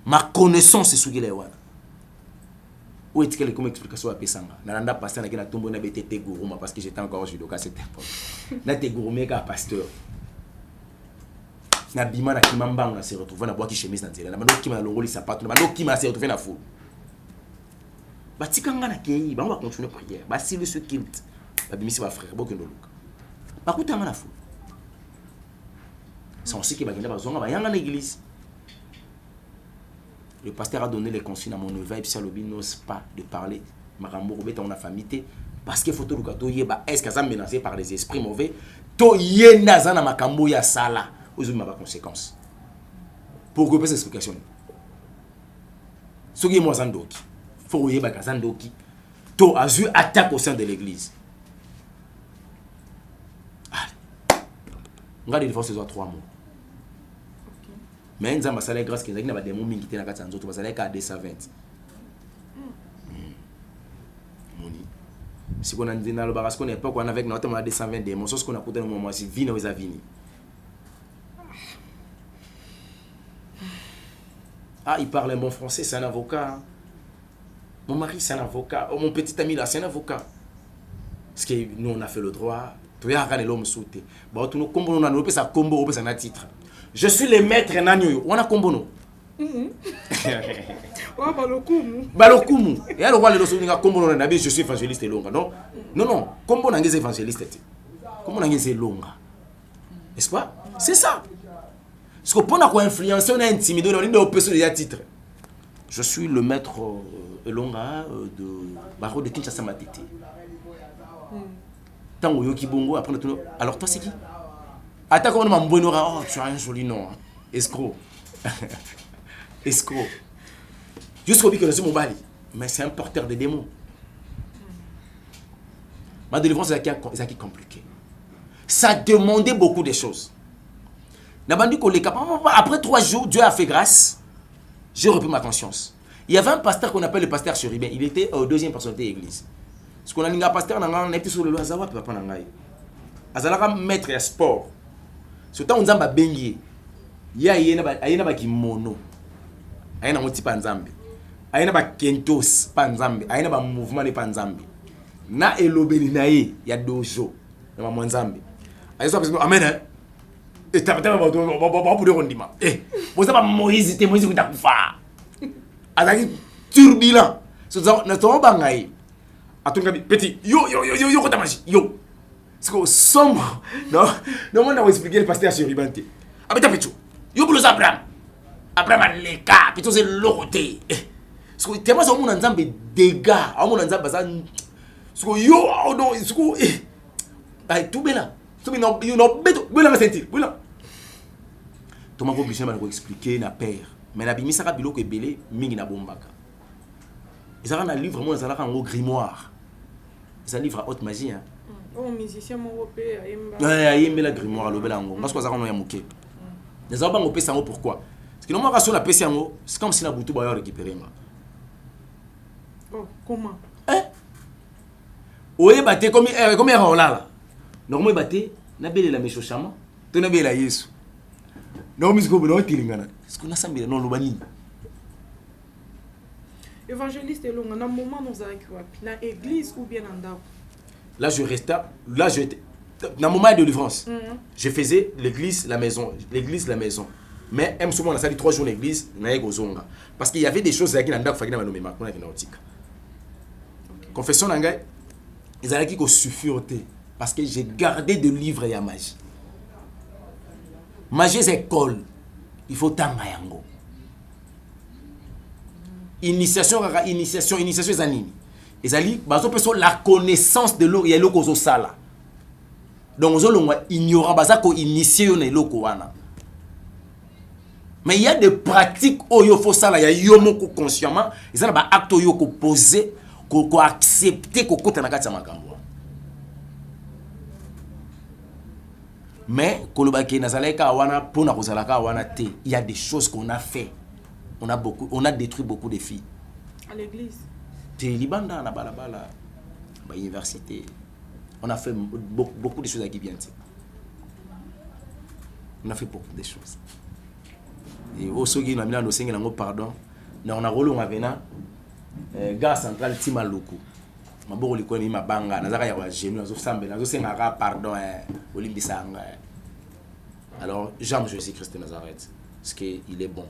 Ma connaissance est sur les wana. Où est-ce qu'elle est comme explication à Pesanga? Nalanda pasteur na kena tombo na BTT gouruma parce que j'étais encore judoka à cette époque. Na te gourumé ka pasteur. Na bima na kimamba on s'est retrouvé na bois qui chemise na nzela. Na bando kima na longoli sapato, na bando kima s'est retrouvé na foule. Ba tikanga na kei, ba on va continuer prière. Ba si le ce kilt. Ba bimisi ba frère bokendo luka. Ba kutanga na foule. C'est aussi qui va gagner bazonga ba yanga na église. Le pasteur a donné les consignes à mon neveu et puis Salobi n'ose pas de parler. Marambo Robert on a famille parce que photo lukato yeba est-ce que ça menacé par les esprits mauvais to yenda za na makambo ya sala ozumi ma conséquence. Pour que cette explication. Soki mo zandoki. Faut yeba kazandoki. To azu attaque au sein de l'église. Ngadi il faut se voir 3 mots. Mais nzamba sala grâce que na ba démon mingi te na kati nzoto basala ka 220. Moni. Si on a dit dans le bar, qu'on n'est pas qu'on avec notre 220 démons, ce qu'on a coûté au moment si vini ou zavini. Ah, il parle un bon français, c'est un avocat. Mon mari, c'est un avocat. Oh, mon petit ami là, c'est un avocat. Parce que nous, on a fait le droit. Tu as regardé l'homme sauté. Bah, tu nous combo, on a nous ça combo, on a titre. Je suis le maître Nanyo. On a combo nous. Balokumu. Et alors, le souvenir combo non nabi, je suis évangéliste longa. Non, non, non. Combo n'angé évangéliste. Comment n'angé longa? N'est-ce pas? C'est ça. Parce que pour nous influencer, on a intimidé, on a une opération de titre. Je suis le maître Elonga de Barreau de Kinshasa Matete. Tant que Yoki Bongo, après tout. Alors toi c'est qui? Attends comment on m'a bonheur. Oh, tu as un joli nom. Escroc. Escroc. Jusqu'au but que je suis mon bali. Mais c'est un porteur de démons. Ma délivrance est qui compliquée. Ça demandait beaucoup de choses. Après 3 jours, Dieu a fait grâce. J'ai repris ma conscience. Il y avait un pasteur qu'on appelle le pasteur Chérubin. Il était au 2e personnalité de l'église. Ce qu'on a dit, un pasteur, on était sur le loazawa, papa Nangaï. Azalaka maître à sport. Ce temps, on a bengi. Il y a un kimono. Il y a un petit panzambi. Il y a un kentos panzambi. Il y a un mouvement de panzambi. Na elobeli nae ya dojo. Na mwanzambi. Amen. Et tu as pour le rondiment. Eh, vous avez Moïse, c'est Moïse qui t'a fait. Avec turbulent. Ce sont nos bangaï. À ton petit, yo, yo. C'est que sombre. Non, non, on a expliqué le pasteur sur Ribante. Ah, mais t'as fait tout. Yo, pour les Abraham. Abraham a les cas, plutôt c'est l'autre. C'est que tellement ça, on a un dégâts. On a un c'est que yo, non, c'est que. Tout bien là. Tout bien, non, bien là, sentir. Voilà. Thomas Bobichet m'a expliqué na père. Mais la bimisa ka biloko ebele mingi na bombaka. Ils ont un livre vraiment ça en grimoire. C'est un livre à haute magie hein. Oh musicien mon européen aimba. Ouais, aimba la grimoire lo belango. Parce que ça on ya moké. Les gens ont ça pourquoi? Parce que normalement sur la PC c'est comme si la boutou ba récupérer moi. Oh, comment? Oye baté comme on là. Normalement baté na bele la mécho chama. To na bele la Yesu. Non, mais c'est comme non, est-ce qu'on a ça mais non le bani. Évangéliste long, on a un moment nous avons quoi? Na église ou bien en dehors. Là je restais, là je dans le moment de délivrance. Je faisais l'église, la maison, Mais même souvent on a sali 3 jours l'église, na yegozonga parce qu'il y avait des choses qui n'anda pas na nommer makona ki nautique. Confession nanga ils allaient qui ko suffirité parce que j'ai gardé de livres et à magie. Magie c'est école. Il faut tanga yango. Initiation zanini. Ezali bazo peso la connaissance de l'eau et l'eau kozo sala. Donc ozo longwa ignorant baza ko initier yo na eloko wana. Mais il y a des pratiques oyo faut sala ya yo moko consciemment, ezana ba acte oyo ko poser ko accepter ko kota na kati ya makambo. Mais kolobaki nazaleka wana pona kozalaka wana te. Il y a des choses qu'on a fait. On a détruit beaucoup de filles. À l'église. Te libanda na balabala ba université. On a fait beaucoup de choses à Kibianti. On a fait beaucoup de choses. Et au sogi na milano sengi nango pardon. Na on a rolo ngavena gars central tima loko. Maboko likoni mabanga nazaka ya wa genou nazo sambe nazo senga pardon olimbisanga. Alors j'aime Jésus-Christ de Nazareth parce que il est bon.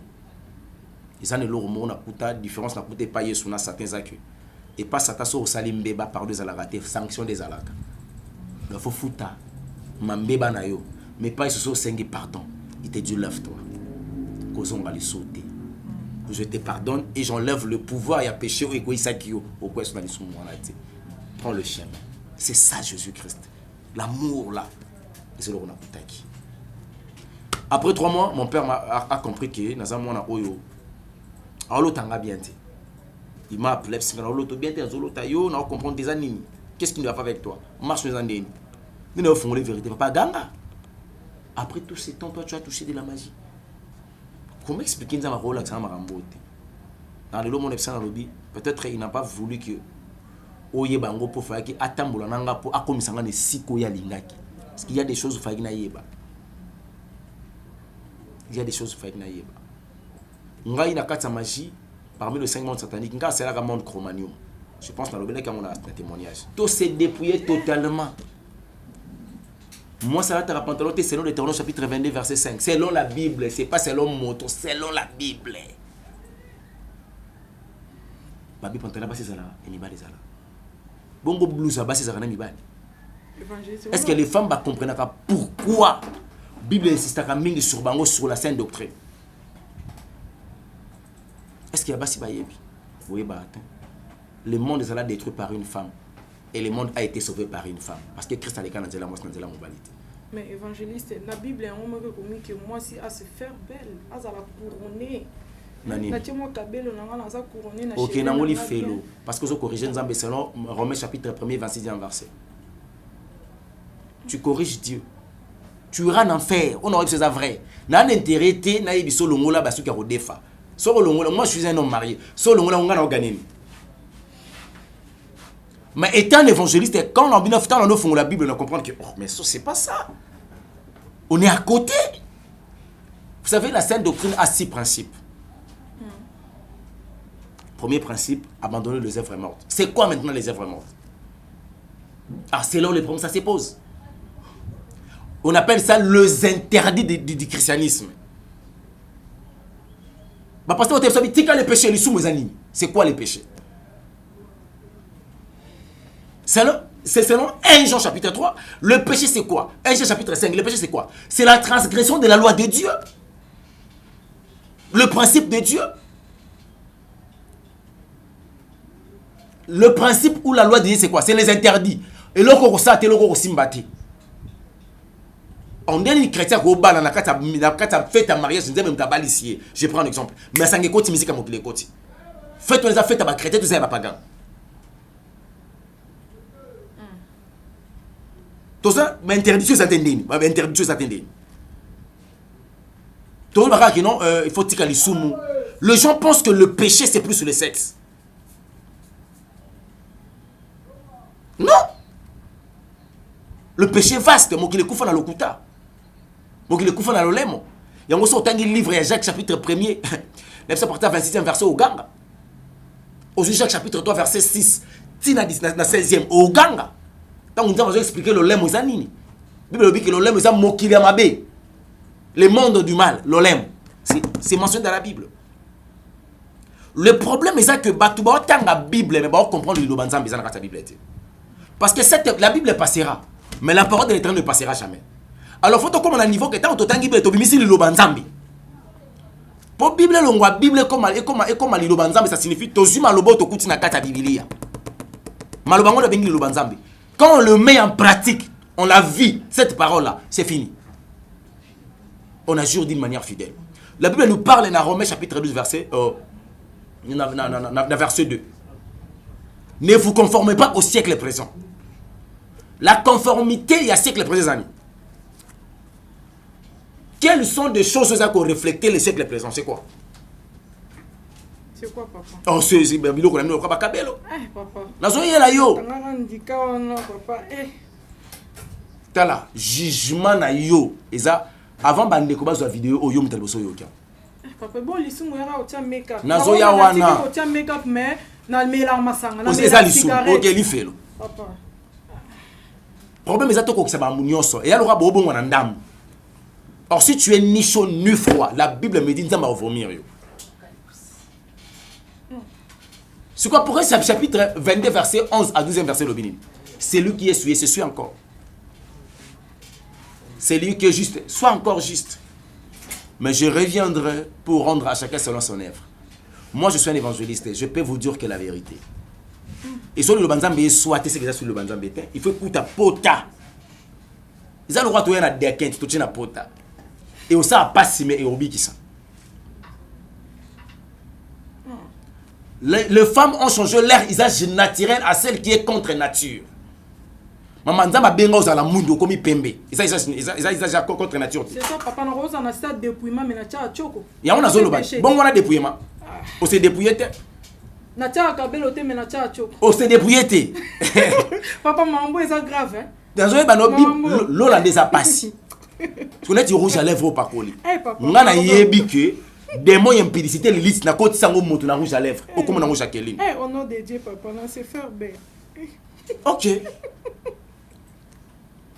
Et ça ne l'eau on a puta différence na puta pas yesu na certains actes. Et pas ça so salim beba par deux alagate sanction des alaka. Il faut fouta mambeba na yo mais pas ce sengi pardon. Il te dit lève-toi. Cause on va les sauter. Je te pardonne et j'enlève le pouvoir et à péché au égoïsakio au quoi sur la mission prends le chemin. C'est ça Jésus-Christ. L'amour là. Et c'est le qu'on a putaki. Après 3 mois, mon père a compris que naza mwana oyo alo tanga bien te. Il m'a appelé parce que alo to bien te azolo tayo na comprendre des années. Qu'est-ce qui ne va pas avec toi? Marche les années. Nous ne font les vérités pas ganga. Après tout ce temps toi tu as touché de la magie. Comment expliquer ça ma rôle avec ça marambote? Dans le monde dans lobby, peut-être il n'a pas voulu que oye bango pour faire ki atambola nanga pour akomisanga ne siko ya lingaki. Parce qu'il y a des choses faki na yeba. Il y a des choses faki na yeba. Ngai na kata magie parmi les 5 mondes sataniques, ngai c'est la monde chromanium. Je pense dans le belé comme on a un témoignage. Tout s'est dépouillé totalement. Moi, ça va te rappeler selon l'Éternel chapitre 22, verset 5. Selon la Bible, c'est pas selon moto, selon la Bible. Babi pantana ba sezala, enibali zala. Bongo blusa ba sezala na mibali. Est-ce que les femmes ba comprennent pourquoi Bible insiste à mingi sur bango sur la sainte doctrine? Est-ce qu'il y a basi ba yebi? Oui ba attends. Le monde est allé détruit par une femme. Et le monde a été sauvé par une femme. Parce que Christ a les canaux de la mobilité. Mais évangéliste, la Bible est un moment que moi, si à se faire belle, à la couronner. Ok, n'a fait l'eau. Parce que je corrige Nzambe selon Romains chapitre 1er, 26e verset. Tu corriges Dieu. Tu iras en enfer. On aurait que c'est vrai. N'a intérêt, n'a pas besoin de l'ongola, parce qu'il y a des défauts. Moi, je suis un homme marié. Sur l'ongola, on a gagné. Mais étant un évangéliste, quand on a la Bible, on comprend que oh, mais ça, c'est pas ça. On est à côté. Vous savez, la sainte doctrine a 6 principes. Premier principe, abandonner les œuvres mortes. C'est quoi maintenant les œuvres mortes? Ah, c'est là où les problèmes ça se pose. On appelle ça les interdits du christianisme. Bah, parce que vous avez dit que les péchés, c'est quoi les péchés? C'est selon 1 Jean chapitre 3. Le péché c'est quoi? 1 Jean chapitre 5. Le péché c'est quoi? C'est la transgression de la loi de Dieu. Le principe de Dieu. Le principe ou la loi de Dieu c'est quoi? C'est les interdits. Et l'autre ça c'est l'autre simbati. On dit les chrétiens qui ont bal dans la fête à mariage, je prends un exemple. Mais ça n'est pas musique comme les côtés. Faites les fêtes à chrétien, tout ça est pagan. Tout ça, mais interdiction s'attendait. Interdiction s'attendait. Tout le monde non, il faut tirer les soumous. Les gens pensent que le péché c'est plus le sexe. Non. Le péché vaste, moi qui le couffe dans le kuta. Moi qui le couffe dans le lemo. Il y a un autre livre, Jacques chapitre 1er, verset 26e verset au Ganga. Aujourd'hui, Jacques chapitre 3 verset 6, Tina 16e au Ganga. Tant on va expliquer le lem aux anini. Bible dit que le lem est un mot qui est amabé. Le monde du mal, le lem. C'est mentionné dans la Bible. Le problème est que Batouba tant la Bible, mais on comprend le Lobanzam bizarre dans la Bible. Parce que la Bible passera, mais la parole de l'Éternel ne passera jamais. Alors faut comme on a un niveau que tant autant Bible est obéissé le Lobanzambi. Pour Bible longwa Bible comme le Lobanzambi ça signifie tozuma lobo to kuti na kata Biblia. Malobango de bengi le Lobanzambi. Quand on le met en pratique, on la vit, cette parole-là, c'est fini. On a juré d'une manière fidèle. La Bible nous parle dans Romains chapitre 12, verset 2. Ne vous conformez pas au siècle présent. La conformité, il y a siècle présent. Quelles sont des choses qu'on reflète le siècle présent? C'est quoi? C'est quoi, papa? Oh, c'est Babilo qu'on a mis au Kabakabelo. Eh, papa. Nazo yela yo. Papa. Eh. Tala, jugement na yo. Eza, avant bande ko bazo vidéo o yo mutaliboso yo kya. Papa, bon, lisu moyera o tia make-up. Nazo ya wana. O tia make-up, mais na mela masanga. Na mela lisu. Ok, li felo. Papa. Problème est que ça va mounioso. Et alors, bon, bon, on a ndam. Or, si tu es ni chaud ni froid, la Bible me dit que ça va vomir. C'est quoi pour ce chapitre 22, verset 11 à 12e verset le bénin? C'est lui qui est souillé, c'est celui encore. C'est lui qui est juste. Sois encore juste. Mais je reviendrai pour rendre à chacun selon son œuvre. Moi, je suis un évangéliste et je peux vous dire que la vérité. Et sur le banzambe, soit c'est que ça sur le banzambe, il faut écouter pota. Ils ont le droit de faire des quintes, tout na pota. Et aussi à passer mais et obi qui ça. Les femmes ont changé leur usage naturel à celle qui est contre nature. Maman Nzamba benga aux alamundo comme pembe. Ils ont contre nature. C'est ça, papa, nous avons un stade de dépouillement, mais nous avons choko. Il y a un azolo ba. Bon, on a dépouillement. On s'est dépouillé. On s'est dépouillé. Papa, mambo est grave. Hein? Dans un banobi, l'Hollandais a passé. Tu connais du rouge à lèvres au parcours. On a yebi que des mots impudicité les listes na côté sango moto na rouge à lèvres. Au comme na rouge à Kelly. Eh, au nom de Dieu, papa, on s'est fait bien. Ok.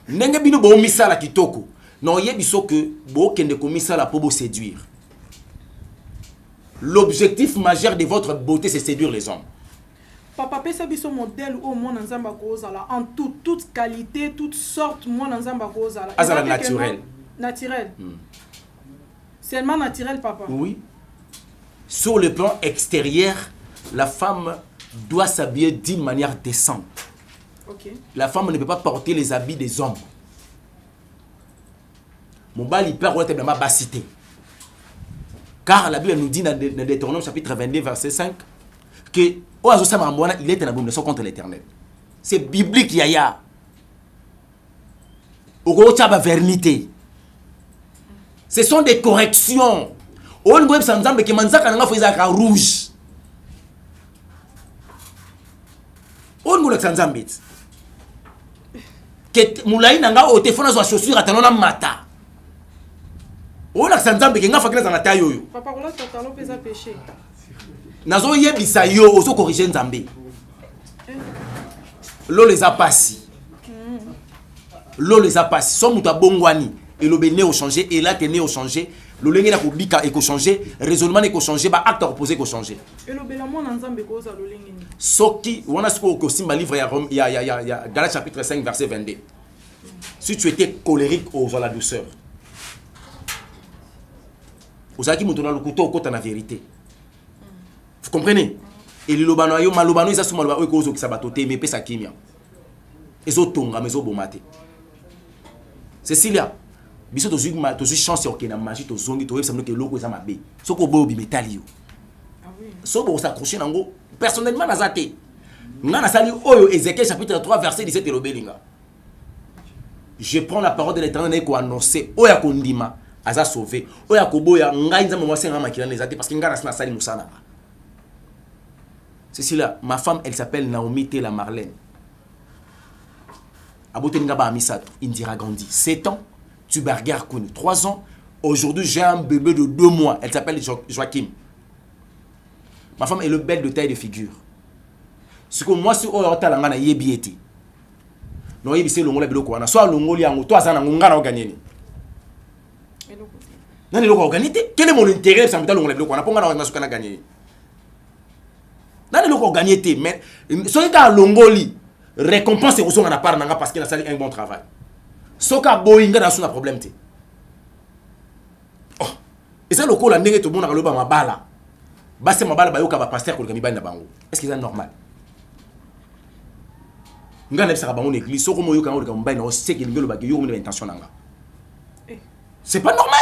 Nenge bino bo misala kitoko. Non yebi so que bo kende ko misala pour vous séduire. L'objectif majeur de votre beauté, c'est séduire les hommes. Papa, c'est un modèle où moi n'enzamba kozala en toute qualité, toute sorte moi n'enzamba kozala. Azala naturel. Naturel. Seulement naturel, papa. Oui. Sur le plan extérieur, la femme doit s'habiller d'une manière décente. Okay. La femme ne peut pas porter les habits des hommes. Mon bal il perd ma bassité. Car la Bible nous dit dans Deutéronome chapitre 22 verset 5 que il est en abomination contre l'Éternel. C'est biblique yaya. Vernité. Ce sont des corrections. On ne peut pas dire que manzaka nanga faisait rouge. On ne peut pas dire que moulay nanga au téléphone sur chaussure atanona mata. On a sanzambe que nga fakela na tayo yo. Papa kola tatalo pesa péché. Nazo yebisa yo ozo corriger nzambe. Lo les a passé. Lo les a passé. Son muta bongwani et le béné au changer et là téné au changer. Le lenge na ko bika et ko changer, raisonnement ne ko changer, ba acte opposé ko changer. Et le bélamon nzambe ko za lo lenge ni. Soki wana sko ko simba livre ya Galates chapitre 5 verset 22. Si tu étais colérique aux la douceur. Vous avez dit que le couteau au la vérité. Vous comprenez? Et le lobano yo malobano ils assument le ko zo ki sabatote mais pesa kimia. Ezo tonga mezo bomate. Cecilia, biso to zui chance ok na magie to zongi to yebisa que loko eza mabe. Soko bo bi metali yo. Ah oui. Soko s'accrocher nango personnellement nazate. Ngana sali oyo Ézéchiel chapitre 3 verset 17 le belinga. Je prends la parole de l'Éternel et ko annoncer oya kondima. Aza sauvé. Oya koboya ngai nzambe mwase ngama kilana ezate parce que ngana sina sali musana. C'est là, ma femme elle s'appelle Naomi Tela Marlène. Abote ngaba amisato Indira Gandhi. 7 ans, Tuberger Kouni. 3 ans, aujourd'hui j'ai un bébé de 2 mois, elle s'appelle Joachim. Ma femme est le belle de taille de figure. Ce que moi si oya talanga na yebi ete. No yebi se longola biloko wana. Soit longoli yango to azana ngana o gagner. Non, il organité. Quel est mon intérêt ça me donne le bloc on a pas on a ce qu'on a gagné. Non, il organité mais ce qui a longoli récompense aux on a part nanga parce qu'il a fait un bon travail. Ce qui a boinga dans son problème té. Oh. Et ça le col a ndenge tout monde a loba mabala. Ba c'est mabala ba yo ka ba pasteur ko le kamibana bango. Est-ce que c'est normal? Ngana bisa ka bango l'église soko moyo ka ngolo ka mbana o sait qu'il ngelo ba yo mo intention nanga. C'est pas normal.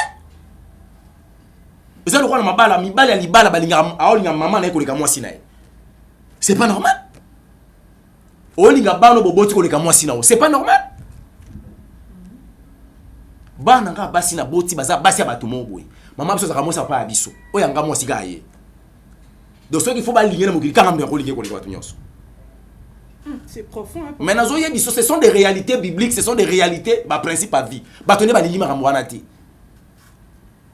C'est le roi de mabala, mibala libala balinga aolinga maman na ekoleka mwasi na. C'est pas normal. olinga bano boboti koleka mwasi nao c'est pas normal. Bana nga basi na boti baza basi ya bato moboy mama biso za kamosa pa biso oya nga mwasi ga ye donc ce qu'il faut baligner na mokili kanga mbe ko linger koleka bato nyonso. C'est profond hein. Mais nazo ye biso ce sont des réalités bibliques, ce sont des réalités ba principe à vie bato ne balingi makambo wana te.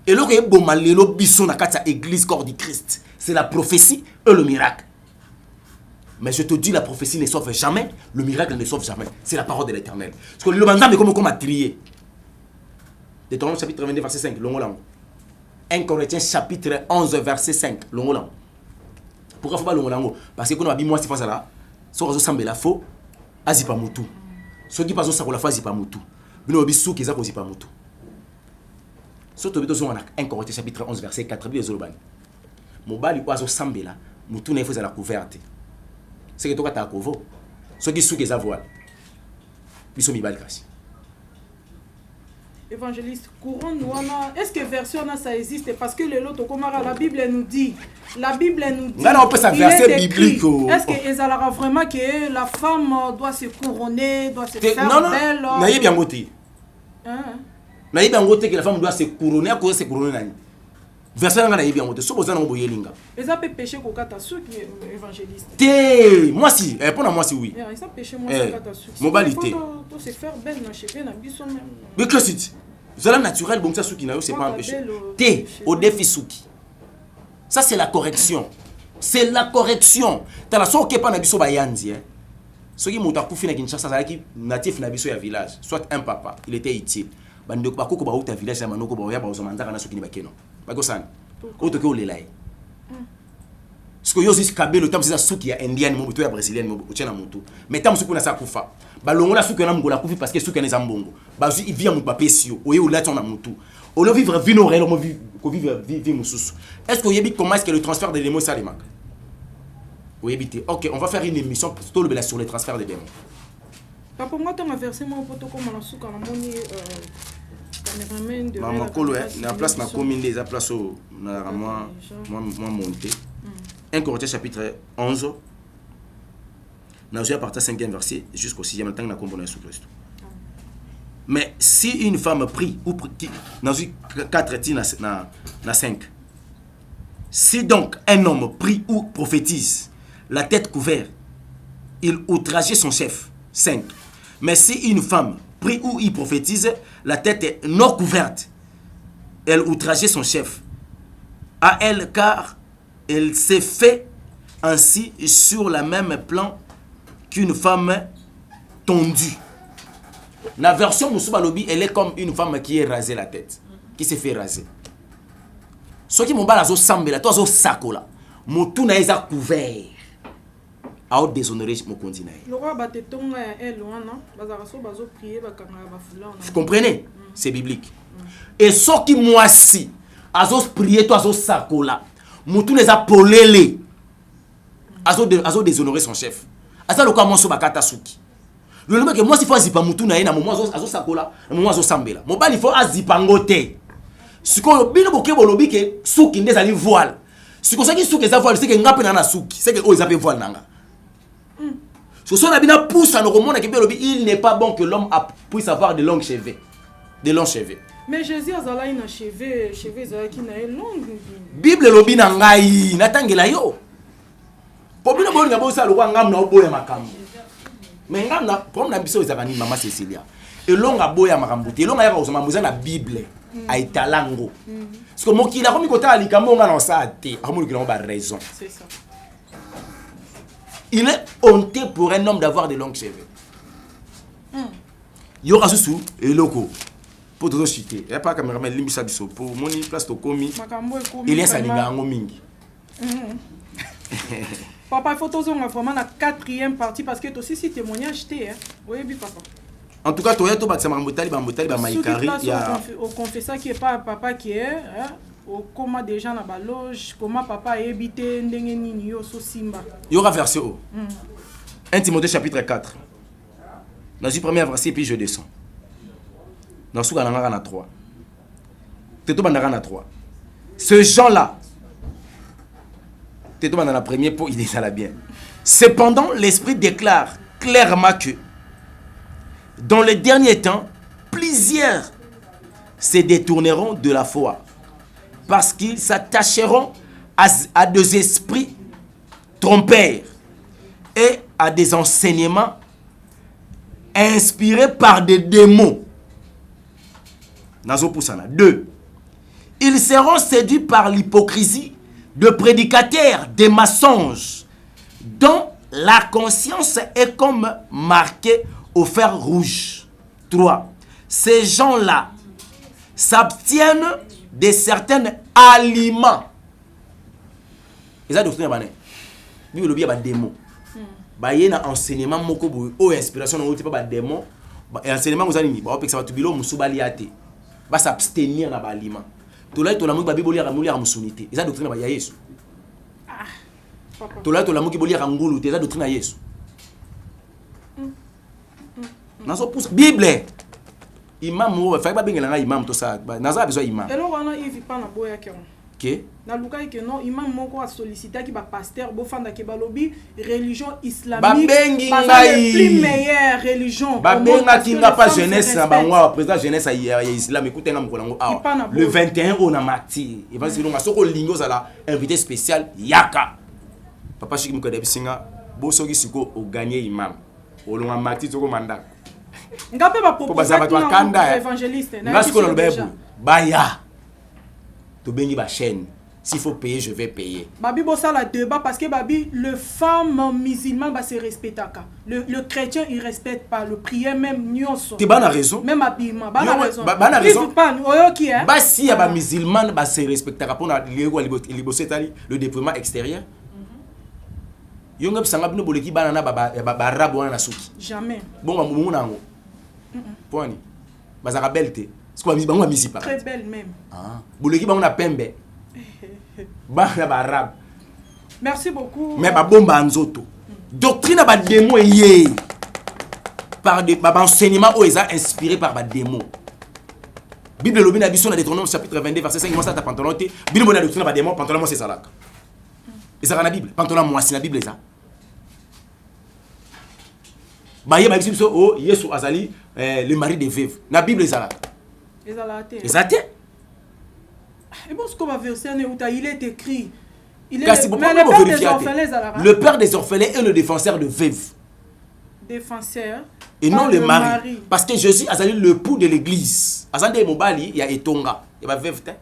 Et lo ke boma lelo biso na kati ya église corps du Christ c'est la prophétie et le miracle. Mais je te dis, la prophétie ne sauve jamais, le miracle ne sauve jamais. C'est la parole de l'Éternel. Parce que le mandat, comme a trié. Deutéronome chapitre 22, verset 5, l'ongolang. 1 Corinthiens chapitre 11, verset 5, l'ongolang. Pourquoi il faut pas l'ongolang? Parce que quand on a dit moi, c'est pas ça là. Si on a dit la faux, azi pas moutou. Ceux qui passent ça la fois, azi pas moutou. Mais on a dit sous qui azi pas moutou. Surtout, on a 1 Corinthiens chapitre 11, verset 4, les Olobani. Mon bali oiseau sambe là, moutou n'est pas à la couverte. C'est que toi tu as couvert. Ceux qui sont les avoirs, ils sont mis bal cassé. Évangéliste, couronne est-ce que version ça existe parce que le lot la Bible nous dit, la Bible nous dit. Non, on peut ça verset biblique. Est-ce que ezalaka vraiment que la femme doit se couronner, doit se faire belle? Non, naïe bien goté. Naïe bien goté que la femme doit se couronner à cause de se couronner naïe. Verset nga naïe bien goté. So bozana ngo yelinga. Eza pe péché ko kata suki évangéliste. Té, moi si, pour moi si oui. Eza péché moi ko kata suki. Modalité. Pour se faire belle na cheveux na biso même. Mais que c'est? Zala naturel bon ça suki na yo c'est pas un péché. Té, au défi suki. Ça c'est la correction. C'est la correction. T'as la so ke pa na biso ba yanzi hein. Ceux qui montent kufi na Kinshasa ça qui natif na biso ya village, soit un papa, il était utile. Bande ko ko ba uta village ya manoko ba ya ba ozomandaka na suki ni bakeno. Bagosana. Otoke olelaye. Parce que yo aussi kabelo tam c'est suki ya indienne mo buto ya brésilienne mo otena mutu. Mais tam suki na sa kufa. Balongola suki na mgola kufi parce que suki na zambongo. Bazu il vient mu papesio. Oye ola tona mutu. Au lieu vivre vie réelle, on vivre vie mususu. Est-ce que vous savez comment est-ce que le transfert des démons ça les manque? Oui, évitez. Ok, on va faire une émission sur le transfert des démons. Papa, moi, tu as versé mon poteau comme on a sous quand caméraman de maman Kolo, la place na commune des place au moi monté. 1 Corinthiens chapitre 11. Nous à partir 5e verset jusqu'au 6e temps na componé sous Christ. Mais si une femme prie ou dans 4 na 5. Si donc un homme prie ou prophétise la tête couverte, il outrageait son chef. 5. Mais si une femme prie ou y prophétise, la tête est non couverte, elle outrageait son chef. À elle, car elle s'est fait ainsi sur le même plan qu'une femme tondue. La version Moussouba Lobi, elle est comme une femme qui est rasée la tête, qui s'est fait raser. Ceux qui m'ont dit que sambe la, toi zo sakola, mon tout n'a pas couvert. A déshonorer mon continent. Le roi batetonga est loin non, bazaraso bazo prier bakanga bafula. Vous comprenez? C'est biblique. Et ceux qui moi si, azo prier toi zo sakola, mon tout n'a pas polélé. Azo déshonorer son chef. Asa le quoi moi so bakata suki. Le nom que moi si faut azipa mutu na ina moment azo sakola, moment azo sambela. Mon bali faut azipa ngote. Ce que bino boke bolobi ke suki ndeza li voile. Ce que ça qui suki za voile c'est que ngape na suki, c'est que o ils appellent voile nanga. Ce que son abina pousse à nos romans qui bolobi il n'est pas bon que l'homme puisse avoir de longs cheveux. De longs cheveux. Mais Jésus azala ina cheveux za qui na long. Bible lobi na ngai natangela yo. Po bino bo ngabo sa lokwa ngam na oboya makambo. Mais ngam na comme na biso ezakani mama Cecilia. Elonga boya makambo te elonga ya ko zoma muza na Bible. Aitalango. Parce que mon qui la comme kota likambo nga na sa te, amour qui ba raison. C'est ça. Il est honteux pour un homme d'avoir de longs cheveux. Il y aura sous et loco pour te citer. Il y a pas caméraman limisa biso pour mon place to komi. Il y a salinga ngo mingi. Papa, il faut toujours vraiment la 4e partie parce que tu aussi si témoignage t'es hein. Oui, bi papa. En tout cas, toi tu vas mambotali ba maikari il y a au confesseur qui est pas papa qui est hein. Comment des gens dans la loge, comment papa a habité ndenge nini yo so simba. Il y aura verset 1 Timothée chapitre 4. Dans le premier verset puis je descends. Dans ce cas là 3. Teto bandara na 3. Ce gens-là Teto bandara premier pour il est ça là bien. Cependant l'esprit déclare clairement que dans les derniers temps, plusieurs se détourneront de la foi parce qu'ils s'attacheront à des esprits trompeurs et à des enseignements inspirés par des démons. 2. Ils seront séduits par l'hypocrisie de prédicateurs des mensonges dont la conscience est comme marquée au fer rouge. 3. Ces gens-là s'abstiennent de certains aliments. Et ça, doctrine, il y a des démons. Il y a un enseignement, une inspiration, il y a des démons. Et enseignement, vous allez dire, il va s'abstenir dans l'aliment. Tout là, tout le monde va dire que il y a doctrine, il y a Jésus. Tout là, tout le monde va dire que il y a doctrine, il y a Jésus. Bible. Imam, il faut pas bien imam tout ça. Naza besoin imam. Et là on il vit pas na boya ke. OK. Na luka que non imam moko a sollicité ki ba pasteur bo fanda ke ba lobby religion islamique. Ba bengi ngai plus meilleure religion. Ba benga kinga pas jeunesse na bangwa président jeunesse ya islam écoute nga mkolango awa. Le 21 on a mati. Il va se longa soko lingo za la invité spécial Yaka. Papa Chiki mukade bisinga bo soki siko o gagner imam. O longa mati soko mandat. Ngape ba proposer à évangéliste na ce qu'on le bebu baya to bengi ba chaîne s'il faut payer je vais payer babi bossa la débat parce que babi le femme musulman va se respecter le chrétien il respecte pas le prière même nyonso tu as raison même habillement ba raison ba raison pas oyoki hein ba si ya ba musulman ba se respecter pour na libosetali le déploiement extérieur yonga bisanga bino boleki bana na ba arabe wana na suki jamais bon ba mumu nango Poni. Bazaka belte. C'est quoi bango misi pas. Très belle même. Ah. Boleki bango na pembe. Ba ba arabe. Merci beaucoup. Mais ba bomba nzoto. Doctrine ba démon yé. Par des ba enseignement o eza inspiré par ba démon. Bible lobi na biso na Deutéronome chapitre 22 verset 5 moi ça ta pantalon té. Bible mo na doctrine ba démon pantalon moi c'est ça là. Et ça na Bible. Pantalon moi c'est la Bible ça. Baye ba biso oh Yesu azali le mari des veuves na Bible ezala ezate et bon ce qu'on va verser il est écrit il est le père des orphelins et le défenseur de veuves défenseur et non le mari parce que Jésus azali le époux de l'église azande mobali ya etonga ya ba veuve te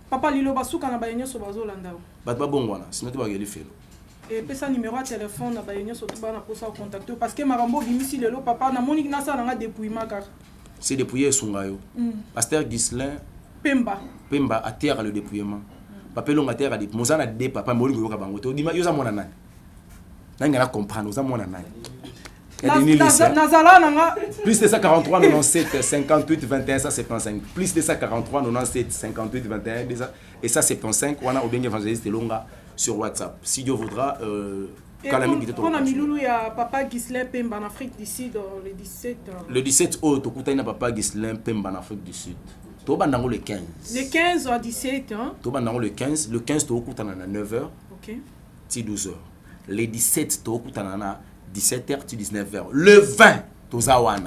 papa lilo basuka na bayenyo so bazolanda bat ba bongwana sinon te ba geli felo. Et puis ça numéro de téléphone na ba yenyo surtout ba na posa contacter parce que marambo bimisi lelo papa na monique na ça na dépouillement car c'est dépouiller songa yo pasteur Gislain Pemba à terre le dépouillement papa longa terre a dit mozana de papa moli ko ka bango to dima yo za mona nani nanga na comprendre za mona nani plus de 143 97 58 21 175 plus de 143 97 58 21 et ça 75 on a au bien évangéliste longa sur WhatsApp. Si Dieu voudra, on a mis Loulou, il y a papa Gislain Pemba en Afrique du Sud le 17. Le 17, oh, tu as papa Gislain Pemba en Afrique du Sud. Tu as le 15. Le 15 à 17, hein? Tu as le 15. Le 15, tu as 9h. Ok. 12h. Le 17, tu as 17h, 19h. Le 20, tu as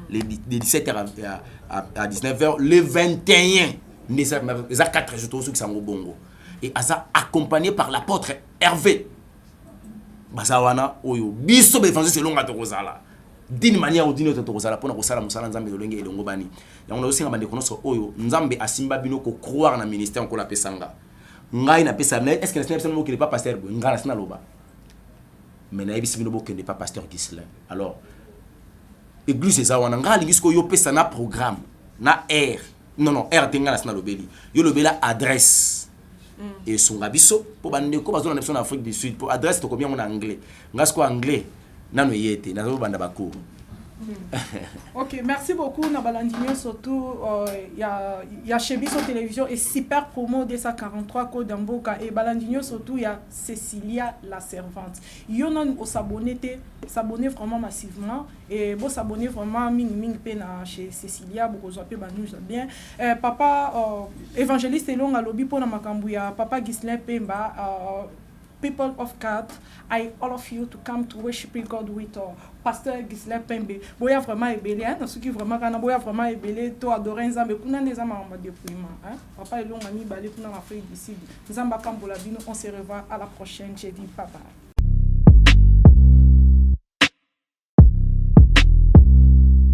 de 17h à 19h. Le 21, les 4 jours, tu as bongo. Et Aza accompagné par l'apôtre Hervé. Bazawana oyo biso befanze selon ngato kozala. D'une manière ou d'une autre kozala pona kosala musala nzambe lolenge elongo bani. Ya on a aussi ngabande konoso oyo nzambe asimba bino ko croire na ministère ko la pesanga. Ngai na pesa net est-ce que na sinapesa mo qu'il pas pasteur bo ngala sina loba. Mais na ebisi bino bo que n'est pas pasteur Gislain. Alors église ezawana ngali ngisko yo pesa na programme na R. Non R tenga sina lobeli. Yo lobela adresse. Et son rabiso pour bande ko bazona en Afrique du Sud pour adresse to combien en anglais ngasko anglais nano yete nazo banda bako. Ok, merci beaucoup Nabalandinho surtout il y a chez Biso Télévision et super promo de sa 43 code d'Amboka et Balandinho surtout il y a Cécilia la servante. Il y en a au s'abonner vraiment massivement et bon s'abonner vraiment ming pena chez Cécilia beaucoup zoapé banous bien. Papa évangéliste long à lobby pour na makambu ya papa Gislain Pemba people of God, I all of you to come to worshiping God with Pasteur Gisela Pembe. Boya vraiment ébélé, hein, ceux qui vraiment kana boya vraiment ébélé, to adorer Nzambe, kuna neza mama dépouillement, hein. Papa elonga mi balé kuna ma feuille d'ici. Nzamba kambola bino, on se revoit à la prochaine, j'ai dit papa.